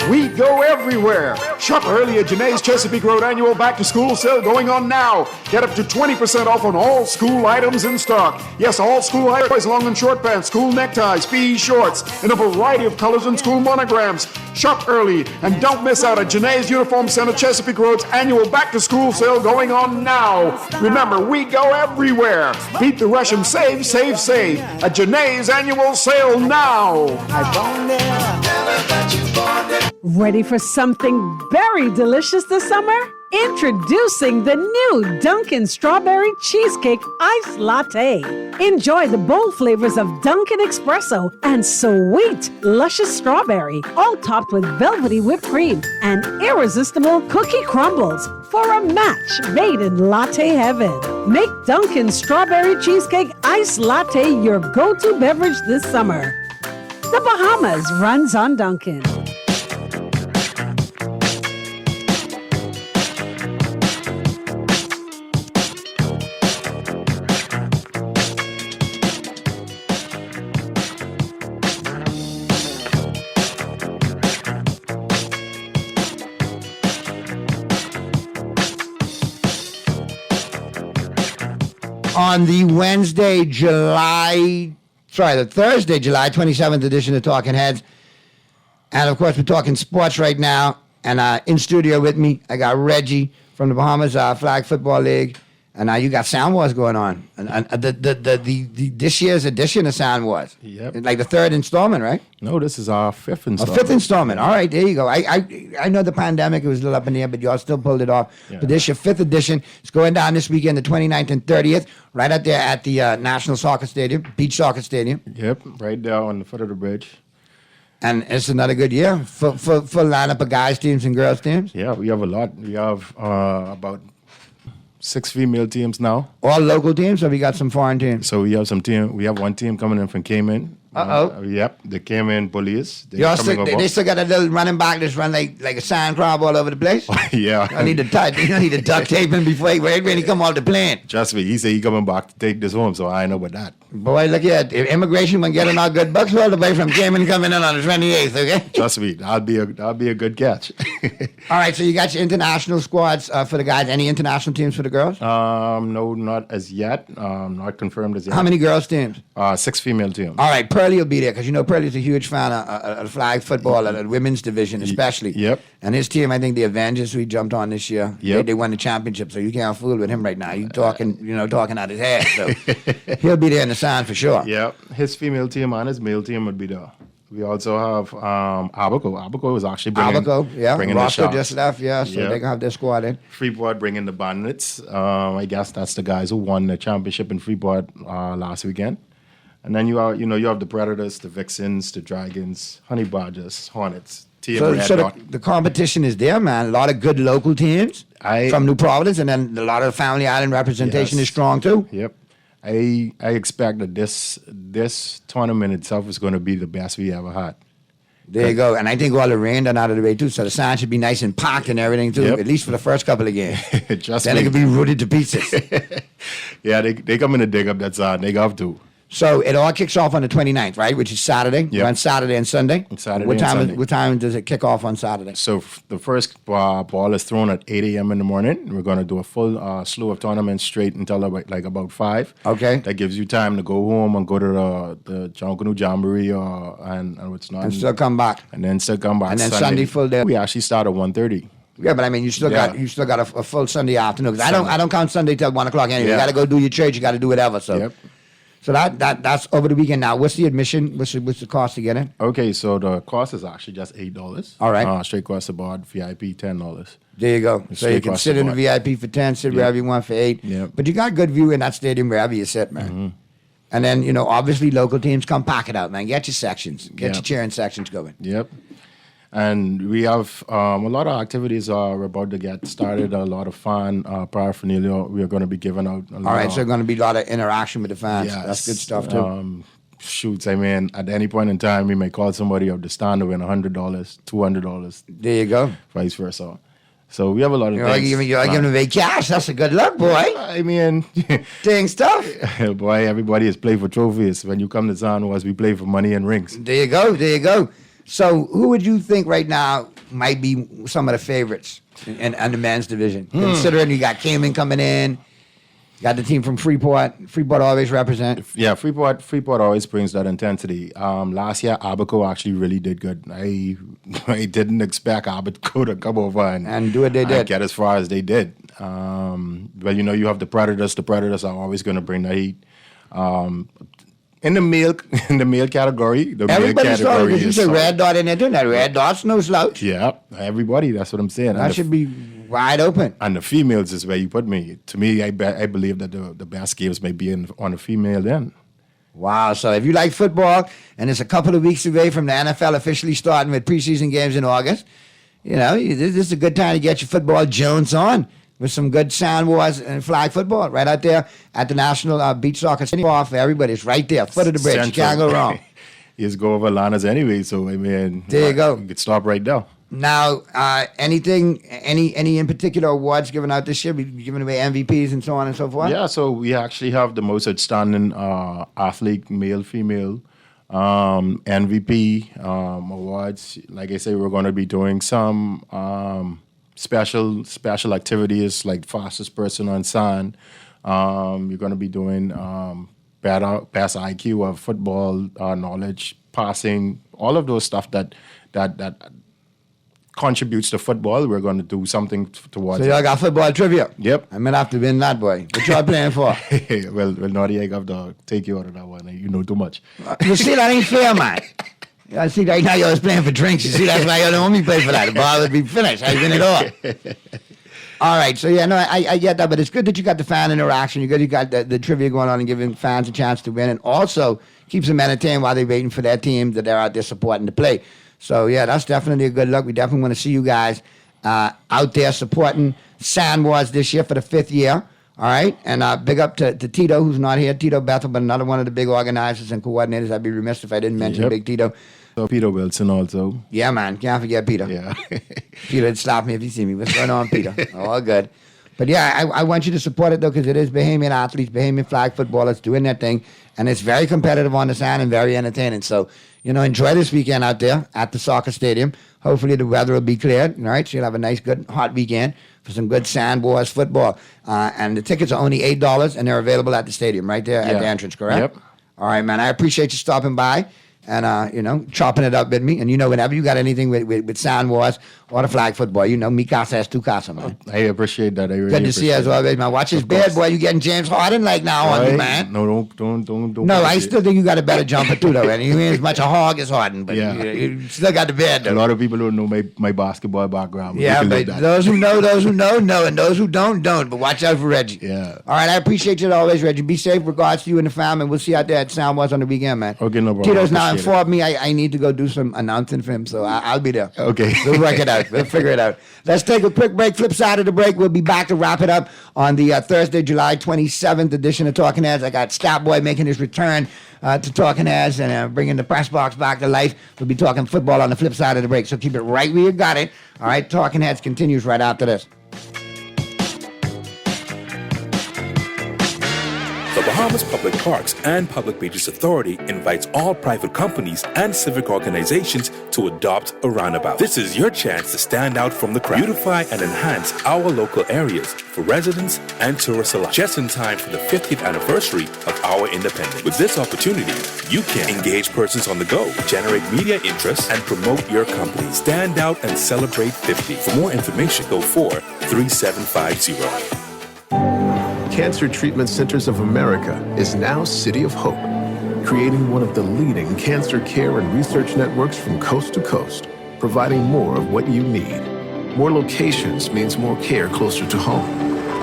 We go everywhere. Shop early at Janae's Chesapeake Road annual back to school sale going on now. Get up to 20% off on all school items in stock. Yes, all school items, long and short pants, school neckties, PE shorts, and a variety of colors and school monograms. Shop early and don't miss out at Janae's Uniform Center Chesapeake Road's annual back to school sale going on now. Remember, we go everywhere. Beat the rush and save, save, save at Janae's annual sale now. Ready for something very delicious this summer? Introducing the new Dunkin' Strawberry Cheesecake Ice Latte. Enjoy the bold flavors of Dunkin' Espresso and sweet, luscious strawberry, all topped with velvety whipped cream and irresistible cookie crumbles for a match made in latte heaven. Make Dunkin' Strawberry Cheesecake Ice Latte your go-to beverage this summer. The Bahamas runs on Dunkin'. On the Thursday, July 27th edition of Talking Heads. And of course, we're talking sports right now. And in studio with me, I got Reggie from the Bahamas Flag Football League. And you got Sound Wars going on. And this year's edition of Sound Wars. Yep. Like the third installment, right? No, this is our fifth installment. A fifth installment. All right, there you go. I know the pandemic, it was a little up in the air, but y'all still pulled it off. Yeah. But this your fifth edition. It's going down this weekend, the 29th and 30th, right out there at the National Soccer Stadium, Beach Soccer Stadium. Yep, right there on the foot of the bridge. And it's another good year. Full lineup of guys teams and girls teams. Yeah, we have a lot. We have about 6 female teams now. All local teams, or we got some foreign teams? So we have some team. We have one team coming in from Cayman. Yep, the Cayman Police. They still got a little running back that's run like a sand crab all over the place. Yeah. You don't need to duct tape him before he come off the plane. Trust me, he said he coming back to take this home, so I know about that. Boy, look at if immigration when getting our good bucks all the way from Cayman coming in on the 28th, okay? Trust me, that'll be a good catch. All right, so you got your international squads for the guys. Any international teams for the girls? No, not as yet. Not confirmed as yet. How many girls teams? 6 female teams. All right, Pearlie will be there because you know Pearlie's a huge fan of flag football and the women's division especially. Yep. And his team, I think the Avengers, who he jumped on this year, Yep. they won the championship, so you can't fool with him right now. You talking out his head. So he'll be there in the sound for sure. Yep. His female team and his male team would be there. We also have Abaco. Abaco is actually bringing the Roscoe shots. just left, so they're going to have their squad in. Freeport bringing the Bandits. I guess that's the guys who won the championship in Freeport last weekend. And then you have the Predators, the Vixens, the Dragons, Honey Badgers, Hornets, So the competition is there, man. A lot of good local teams from New Providence, and then a lot of Family Island representation is strong too. Yep. I expect that this tournament itself is going to be the best we ever had. There you go. And I think all the rain done out of the way too, so the sand should be nice and packed and everything too, Yep. at least for the first couple of games. Just then it could be rooted to pieces. Yeah, they come in to dig up that sand. They have to. So it all kicks off on the 29th, right? Which is Saturday. Yep. On Saturday and Sunday. Saturday What and time? Sunday. What time does it kick off on Saturday? So the first ball is thrown at 8 a.m. in the morning. We're going to do a full slew of tournaments straight until about 5. Okay. That gives you time to go home and go to the John Canoe Jamboree and what's not. And still come back. And then still come back. And then Sunday full day. We actually start at 1:30. Yeah, but I mean, you still got a full Sunday afternoon. 'Cause I don't count Sunday till 1 o'clock anyway. Yeah. You got to go do your church. You got to do whatever. So. Yep. So that's over the weekend. Now, what's the admission? What's the cost to get in? Okay, so the cost is actually just $8. All right. Straight across the board, VIP $10. There you go. So Straight you can across sit the in the board. VIP for 10, sit Yeah. wherever you want for 8. Yep. But you got good view in that stadium wherever you sit, man. Mm-hmm. And then, obviously local teams come pack it out, man. Get your sections. Get Yep. your cheering sections going. Yep. And we have a lot of activities are about to get started. A lot of fan paraphernalia we are going to be giving out. All right, so there's going to be a lot of interaction with the fans. Yes. That's good stuff too. Shoots, I mean, at any point in time, we may call somebody up to stand to win $100, $200. There you go. Vice versa. So we have a lot of You're things. You're giving away cash. That's a good luck, boy. I mean, dang stuff. Boy, everybody is playing for trophies. When you come to San Juan, we play for money and rings. There you go. There you go. So who would you think right now might be some of the favorites in the men's division? Considering you got Cayman coming in, you got the team from Freeport. Freeport always represent. Yeah, Freeport always brings that intensity. Last year, Abaco actually really did good. I didn't expect Abaco to come over and do what they did. Get as far as they did. But you have the Predators. The Predators are always going to bring the heat. In the male category, Everybody's talking because you said Red Dot in there doing that. Red Dot's no slouch. Yeah, everybody. That's what I'm saying. That should be wide open. And the females is where you put me. To me, I believe that the best games may be on the female end. Wow. So if you like football, and it's a couple of weeks away from the NFL officially starting with preseason games in August, this is a good time to get your football Jones on with some good San Juan and flag football right out there at the National Beach Soccer City Bar for everybody. It's right there, foot of the bridge. You can't go wrong. You just go over Lanas anyway, so I mean, there you go. You could stop right there. Now, any in particular awards given out this year? We giving away MVPs and so on and so forth? Yeah, so we actually have the most outstanding athlete, male, female, MVP awards. Like I say, we're going to be doing some special activities like fastest person on sand. You're going to be doing best IQ of football knowledge, passing, all of those stuff that contributes to football. We're going to do something towards. So y'all got football trivia. Yep. I'm gonna have to win that, boy. What y'all playing for? well, Naughty, I have to take you out of that one. You know too much. You see, that ain't fair, man. I see right now y'all was playing for drinks. You see, that's why y'all don't want me to play for that. The ball would be finished. I win it all. All right, so I get that, but it's good that you got the fan interaction. You got the trivia going on and giving fans a chance to win, and also keeps them entertained while they're waiting for their team that they're out there supporting to play. So yeah, that's definitely a good look. We definitely want to see you guys out there supporting San Juan this year for the 5th year. All right, and big up to Tito, who's not here, Tito Bethel, but another one of the big organizers and coordinators. I'd be remiss if I didn't mention Big Tito. So Peter Wilson also. Yeah, man, can't forget Peter. Yeah. Peter, stop me if you see me. What's going on, Peter? All good. But yeah, I want you to support it, though, because it is Bahamian athletes, Bahamian flag footballers doing their thing, and it's very competitive on the sand and very entertaining. So, enjoy this weekend out there at the soccer stadium. Hopefully the weather will be cleared, all right? So you'll have a nice, good, hot weekend for some good San Juan football. And the tickets are only $8, and they're available at the stadium right there at the entrance, correct? Yep. All right, man. I appreciate you stopping by and, chopping it up with me. And, whenever you got anything with San Juan or the flag football, mi casa es tu casa, man. I appreciate that. I really good to see you as always, man. Watch his beard, boy. You getting James Harden like now on you, man. No, don't. No, I still think you got a better jumper, too, though. And you ain't as much a hog as Harden, but you still got the beard, though. A lot of people don't know my basketball background. Yeah, but those who know, and those who don't. But watch out for Reggie. Yeah. All right, I appreciate you as always, Reggie. Be safe. Regards to you and the family. And we'll see you out there at San Juan on the weekend, man. Okay, no problem. Tito's now informed me I need to go do some announcing for him, so I'll be there. Okay. We'll work it out. We'll figure it out. Let's take a quick break. Flip side of the break, we'll be back to wrap it up on the Thursday, July 27th edition of Talking Heads. I got Statboy making his return to Talking Heads and bringing the press box back to life. We'll be talking football on the flip side of the break, so keep it right where you got it. All right, Talking Heads continues right after this. The Bahamas Public Parks and Public Beaches Authority invites all private companies and civic organizations to adopt a roundabout. This is your chance to stand out from the crowd, beautify and enhance our local areas for residents and tourists alike, just in time for the 50th anniversary of our independence. With this opportunity, you can engage persons on the go, generate media interest, and promote your company. Stand out and celebrate 50. For more information, go for 3750. Cancer Treatment Centers of America is now City of Hope, creating one of the leading cancer care and research networks from coast to coast, providing more of what you need. More locations means more care closer to home.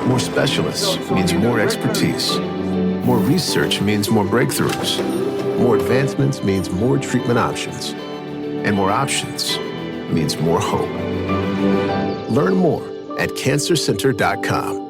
More specialists means more expertise. More research means more breakthroughs. More advancements means more treatment options. And more options means more hope. Learn more at cancercenter.com.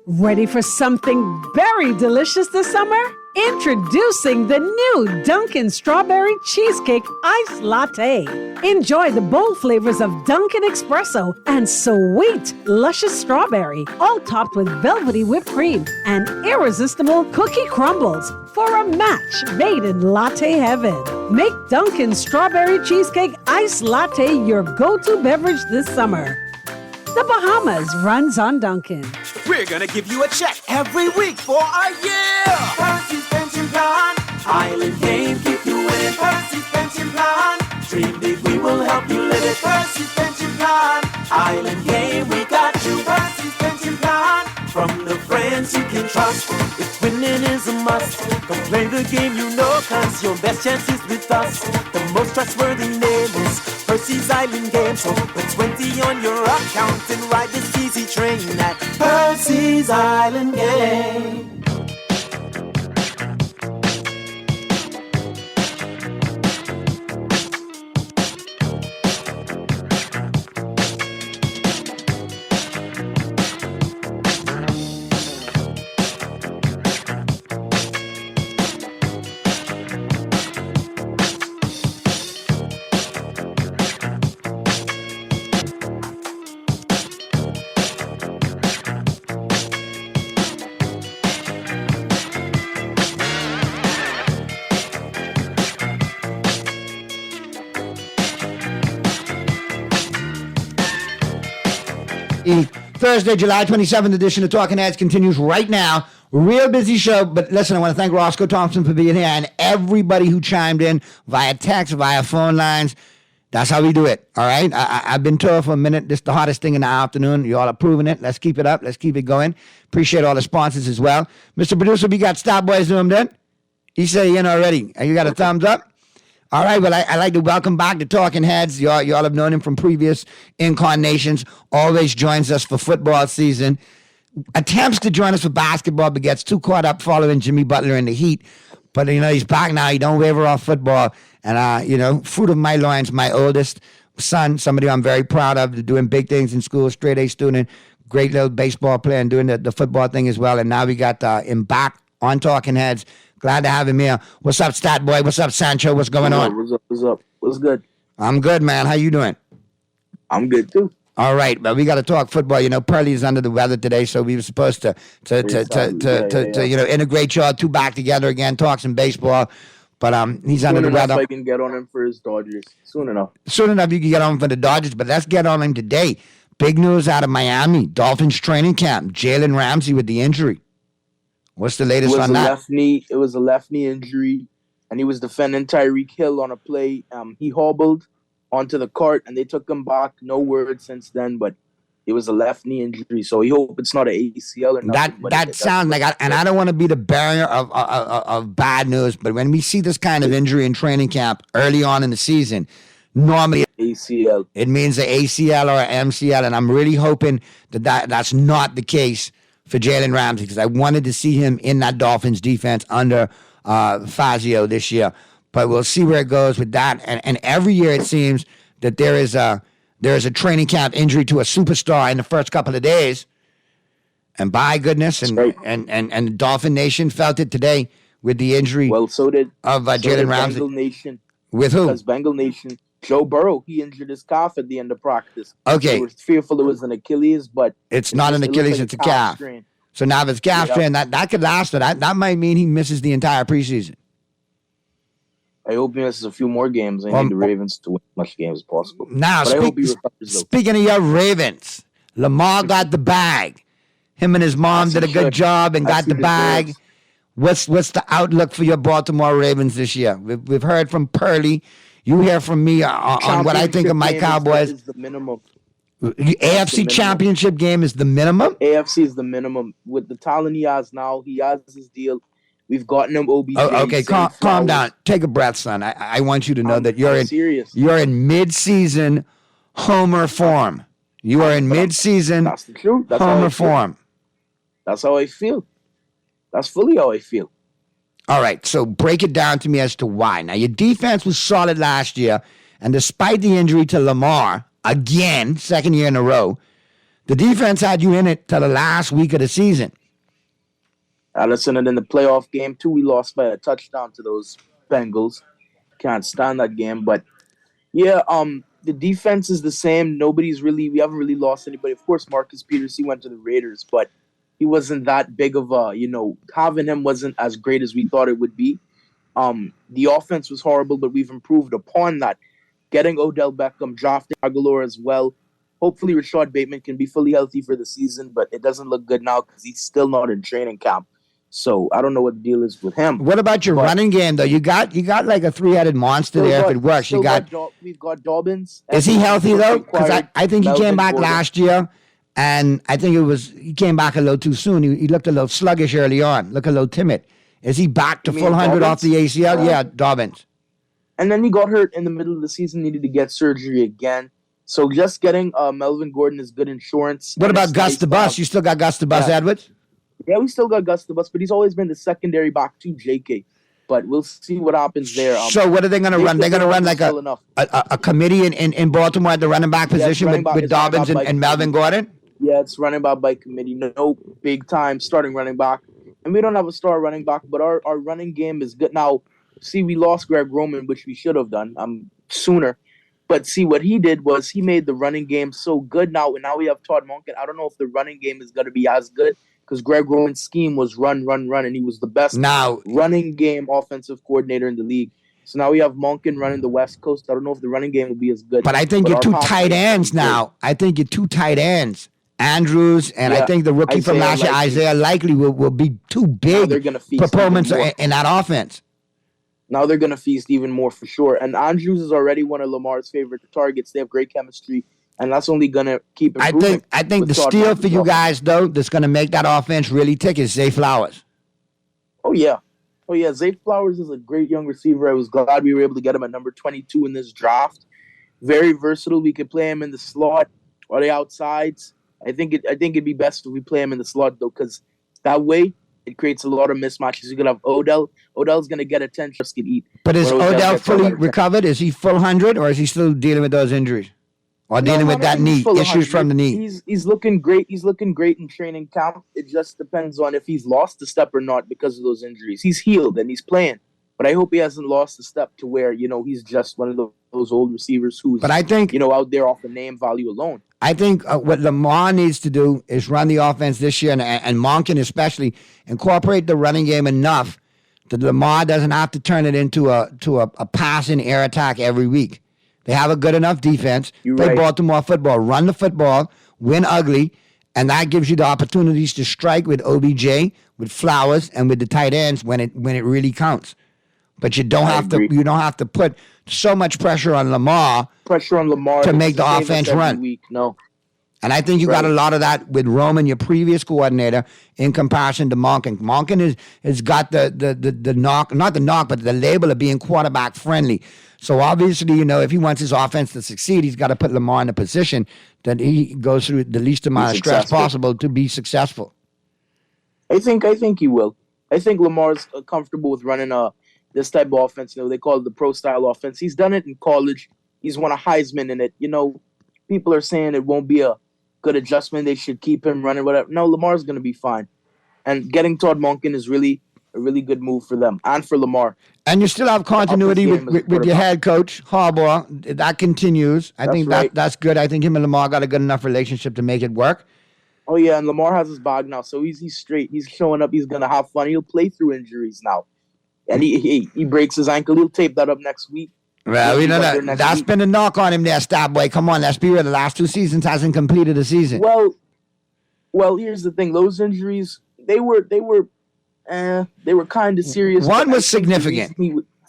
Ready for something very delicious this summer? Introducing the new Dunkin' Strawberry Cheesecake Iced Latte. Enjoy the bold flavors of Dunkin' Espresso and sweet, luscious strawberry, all topped with velvety whipped cream and irresistible cookie crumbles for a match made in latte heaven. Make Dunkin' Strawberry Cheesecake Iced Latte your go-to beverage this summer. The Bahamas runs on Dunkin'. We're gonna give you a check every week for a year. Percy's Pension Plan. Island game, keep you winning. Percy's Pension Plan. Dream big, we will help you live it. Percy's Pension Plan. Island game, we got you. Percy's Pension Plan. From the friends you can trust. If winning is a must, come play the game you know, cause your best chance is with us. The most trustworthy name is Percy's Island Game. So put 20 on your account and ride this easy train at Percy's Island Game. Thursday, July 27th edition of Talking Heads continues right now. Real busy show, but listen, I want to thank Roscoe Thompson for being here and everybody who chimed in via text, via phone lines. That's how we do it, all right? I've been told for a minute, this is the hottest thing in the afternoon. You all are proving it. Let's keep it up. Let's keep it going. Appreciate all the sponsors as well. Mr. Producer, we got Starboy zoomed in. He said he in already. You got a thumbs up? All right, well, I'd like to welcome back to Talking Heads. You all have known him from previous incarnations. Always joins us for football season. Attempts to join us for basketball, but gets too caught up following Jimmy Butler in the Heat. But, he's back now. He don't waver off football. And, fruit of my loins, my oldest son, somebody I'm very proud of, doing big things in school, straight A student, great little baseball player, and doing the football thing as well. And now we got him back on Talking Heads. Glad to have him here. What's up, Stat Boy? What's up, Sancho? What's going on? What's up? What's up? What's good? I'm good, man. How you doing? I'm good too. All right, but we got to talk football. Pearly is under the weather today, so we were supposed to integrate y'all two back together again, talk some baseball. But he's under the weather. I can get on him for his Dodgers soon enough. Soon enough, you can get on him for the Dodgers. But let's get on him today. Big news out of Miami: Dolphins training camp. Jalen Ramsey with the injury. What's the latest on that? It was a left knee injury, and he was defending Tyreek Hill on a play. He hobbled onto the cart, and they took him back. No word since then, but it was a left knee injury. So he hope it's not an ACL or nothing. That sounds like, and I don't want to be the bearer of bad news, but when we see this kind of injury in training camp early on in the season, normally ACL. It means an ACL or an MCL, and I'm really hoping that's not the case for Jalen Ramsey, because I wanted to see him in that Dolphins defense under Fazio this year. But we'll see where it goes with that. And every year it seems that there is a training camp injury to a superstar in the first couple of days. And by goodness, and Dolphin Nation felt it today with the injury. Well, so did Jalen Ramsey. Bengal Nation. With who? Because Bengal Nation. Joe Burrow, he injured his calf at the end of practice. Okay. They were fearful it was an Achilles, but it's not an Achilles, it's a calf. Strain. So now if it's calf strain, that could last. That might mean he misses the entire preseason. I hope he misses a few more games. I need the Ravens to win as much games as possible. Now, I hope he recovers, speaking of your Ravens, Lamar got the bag. Him and his mom did a good job and got the bag. What's the outlook for your Baltimore Ravens this year? We've heard from Pearly. You hear from me on what I think of my Cowboys. Is the minimum. AFC Championship game is the minimum? AFC is the minimum. With the talent he has now, he has his deal. We've gotten him OBJ. Okay, calm down. Take a breath, son. I want you to know that you're in mid-season homer form. You are in mid-season homer form. That's how I feel. That's fully how I feel. All right, so break it down to me as to why. Now, your defense was solid last year, And despite the injury to Lamar, again, second year in a row, the defense had you in it till the last week of the season. Listen, and in the playoff game, too, we lost by a touchdown to those Bengals. Can't stand that game. But, yeah, the defense is the same. We haven't really lost anybody. Of course, Marcus Peters, he went to the Raiders, but he wasn't that big of a, having him wasn't as great as we thought it would be. The offense was horrible, but we've improved upon that. Getting Odell Beckham, drafting Aguilar as well. Hopefully, Rashad Bateman can be fully healthy for the season, but it doesn't look good now because he's still not in training camp. So I don't know what the deal is with him. What about your running game, though? You got like a three-headed monster there if it works. We've got Dobbins. Is he healthy, though? Because I think he came back last year, and I think he came back a little too soon. He looked a little sluggish early on, looked a little timid. Is he back to full 100 off the ACL? Yeah, Dobbins. And then he got hurt in the middle of the season, needed to get surgery again. So just getting Melvin Gordon is good insurance. What about Gus the Bus? You still got Gus the Bus Edwards? Yeah, we still got Gus the Bus, but he's always been the secondary back to JK. But we'll see what happens there. So what are they going to run? They're going to run like a committee in Baltimore at the running back position with Dobbins and Melvin Gordon? Yeah, it's running back by committee. No big time starting running back. And we don't have a star running back, but our running game is good. Now, see, we lost Greg Roman, which we should have done sooner. But see, what he did was he made the running game so good now. And now we have Todd Monken. I don't know if the running game is going to be as good because Greg Roman's scheme was run, and he was the best running game offensive coordinator in the league. So now we have Monken running the West Coast. I don't know if the running game will be as good. But I think you're two tight ends now. I think you're two tight ends. Andrews, and I think the rookie from last year, Isaiah Likely, will be too big proponents in that offense. Now they're going to feast even more for sure. And Andrews is already one of Lamar's favorite targets. They have great chemistry, and that's only going to keep improving. I think the steal for you guys, though, that's going to make that offense really tick is Zay Flowers. Oh, yeah. Zay Flowers is a great young receiver. I was glad we were able to get him at number 22 in this draft. Very versatile. We could play him in the slot or the outsides. I think it'd be best if we play him in the slot, though, because that way it creates a lot of mismatches. You could have Odell. Odell's going to get attention. Just can eat. But is Odell fully recovered? Is he full 100, or is he still dealing with those injuries? Or dealing with that knee, issues from the knee? He's looking great. He's looking great in training camp. It just depends on if he's lost a step or not because of those injuries. He's healed and he's playing. But I hope he hasn't lost a step to where, he's just one of those old receivers who's, but I think, out there off the name value alone. I think what Lamar needs to do is run the offense this year, and Monken especially, incorporate the running game enough that Lamar doesn't have to turn it into a passing air attack every week. They have a good enough defense. Play Baltimore football. Run the football. Win ugly. And that gives you the opportunities to strike with OBJ, with Flowers, and with the tight ends when it really counts. But you don't have to put so much pressure on Lamar to make the offense run. Week. No. And I think you got a lot of that with Roman, your previous coordinator, in comparison to Monken. Monken has got the knock, not the knock, but the label of being quarterback friendly. So obviously, if he wants his offense to succeed, he's got to put Lamar in a position that he goes through the least amount of stress possible to be successful. I think he will. I think Lamar's comfortable with running this type of offense. They call it the pro style offense. He's done it in college. He's won a Heisman in it. People are saying it won't be a good adjustment. They should keep him running, whatever. No, Lamar's going to be fine. And getting Todd Monken is really a really good move for them and for Lamar. And you still have continuity with your head coach, Harbaugh. That continues. I think that's good. I think him and Lamar got a good enough relationship to make it work. Oh, yeah, and Lamar has his bag now, so he's straight. He's showing up. He's going to have fun. He'll play through injuries now. And he breaks his ankle. He'll tape that up next week. Well, that's been a knock on him there, Starboy. Come on, let's be real. The last 2 seasons hasn't completed a season. Well, here's the thing. Those injuries, they were kind of serious. One was significant.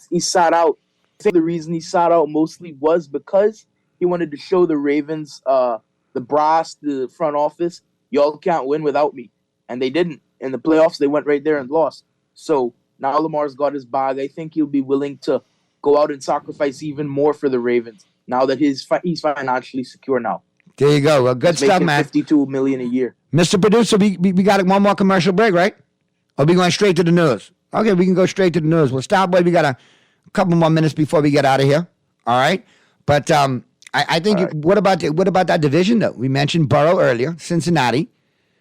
He sat out. I think the reason he sat out mostly was because he wanted to show the Ravens, the brass, the front office, y'all can't win without me. And they didn't. In the playoffs, they went right there and lost. So now Lamar's got his bag. I think he'll be willing to go out and sacrifice even more for the Ravens now that he's financially secure now. There you go. Well, good stuff, man. $52 million a year. Mr. Producer, we got one more commercial break, right? Or we going straight to the news? Okay, we can go straight to the news. Well, Starboy, we got a couple more minutes before we get out of here. All right? But I think. What about that division though? We mentioned Burrow earlier, Cincinnati.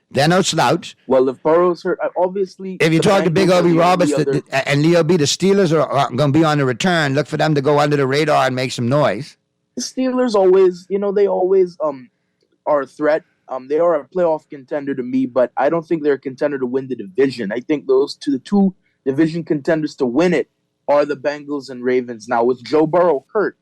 They're no slouch. Well, if Burrow's hurt, obviously. If you talk to Big Obi Roberts other... and Leo B, the Steelers are going to be on the return. Look for them to go under the radar and make some noise. The Steelers always, they always are a threat. They are a playoff contender to me, but I don't think they're a contender to win the division. I think the two division contenders to win it are the Bengals and Ravens. Now, with Joe Burrow hurt,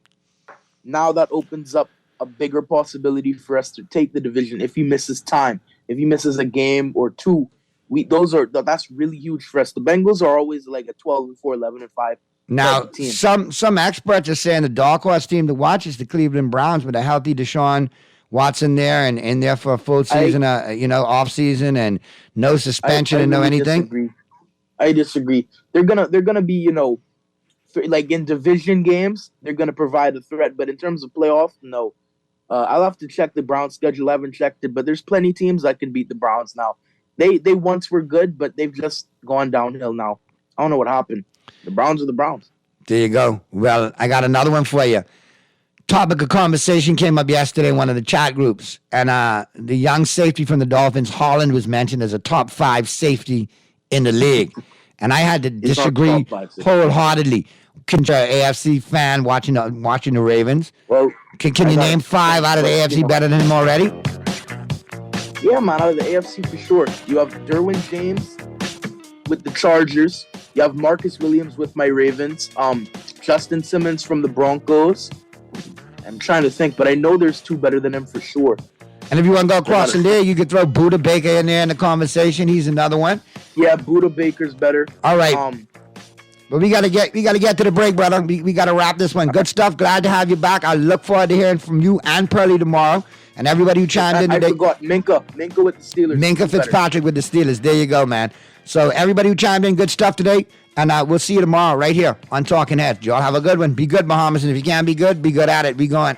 now that opens up a bigger possibility for us to take the division if he misses time. If he misses a game or two, that's really huge for us. The Bengals are always like a 12-4, 11-5. Now, some experts are saying the dark horse team to watch is the Cleveland Browns with a healthy Deshaun Watson there and in there for a full season, off season and no suspension and no anything. I disagree. They're gonna be like in division games, they're gonna provide a threat, but in terms of playoff, no. I'll have to check the Browns schedule. I haven't checked it, but there's plenty of teams that can beat the Browns now. They once were good, but they've just gone downhill now. I don't know what happened. The Browns are the Browns. There you go. Well, I got another one for you. Topic of conversation came up yesterday in one of the chat groups, and the young safety from the Dolphins, Holland, was mentioned as a top 5 safety in the league. And I had to disagree wholeheartedly. AFC fan watching the Ravens. Well, can you name 5 out of the AFC better than him already? Yeah, man, out of the AFC for sure. You have Derwin James with the Chargers. You have Marcus Williams with my Ravens. Justin Simmons from the Broncos. I'm trying to think, but I know there's 2 better than him for sure. And if you want to go across the league, you could throw Buda Baker in there in the conversation. He's another one. Yeah, Buda Baker's better. All right. But we gotta get to the break, brother. We gotta wrap this one. Good stuff. Glad to have you back. I look forward to hearing from you and Pearly tomorrow. And everybody who chimed in today. I forgot Minka with the Steelers. Minka Fitzpatrick with the Steelers. There you go, man. So everybody who chimed in, good stuff today. And we'll see you tomorrow right here on Talking Heads. Y'all have a good one. Be good, Bahamas. And if you can't be good at it. Be going.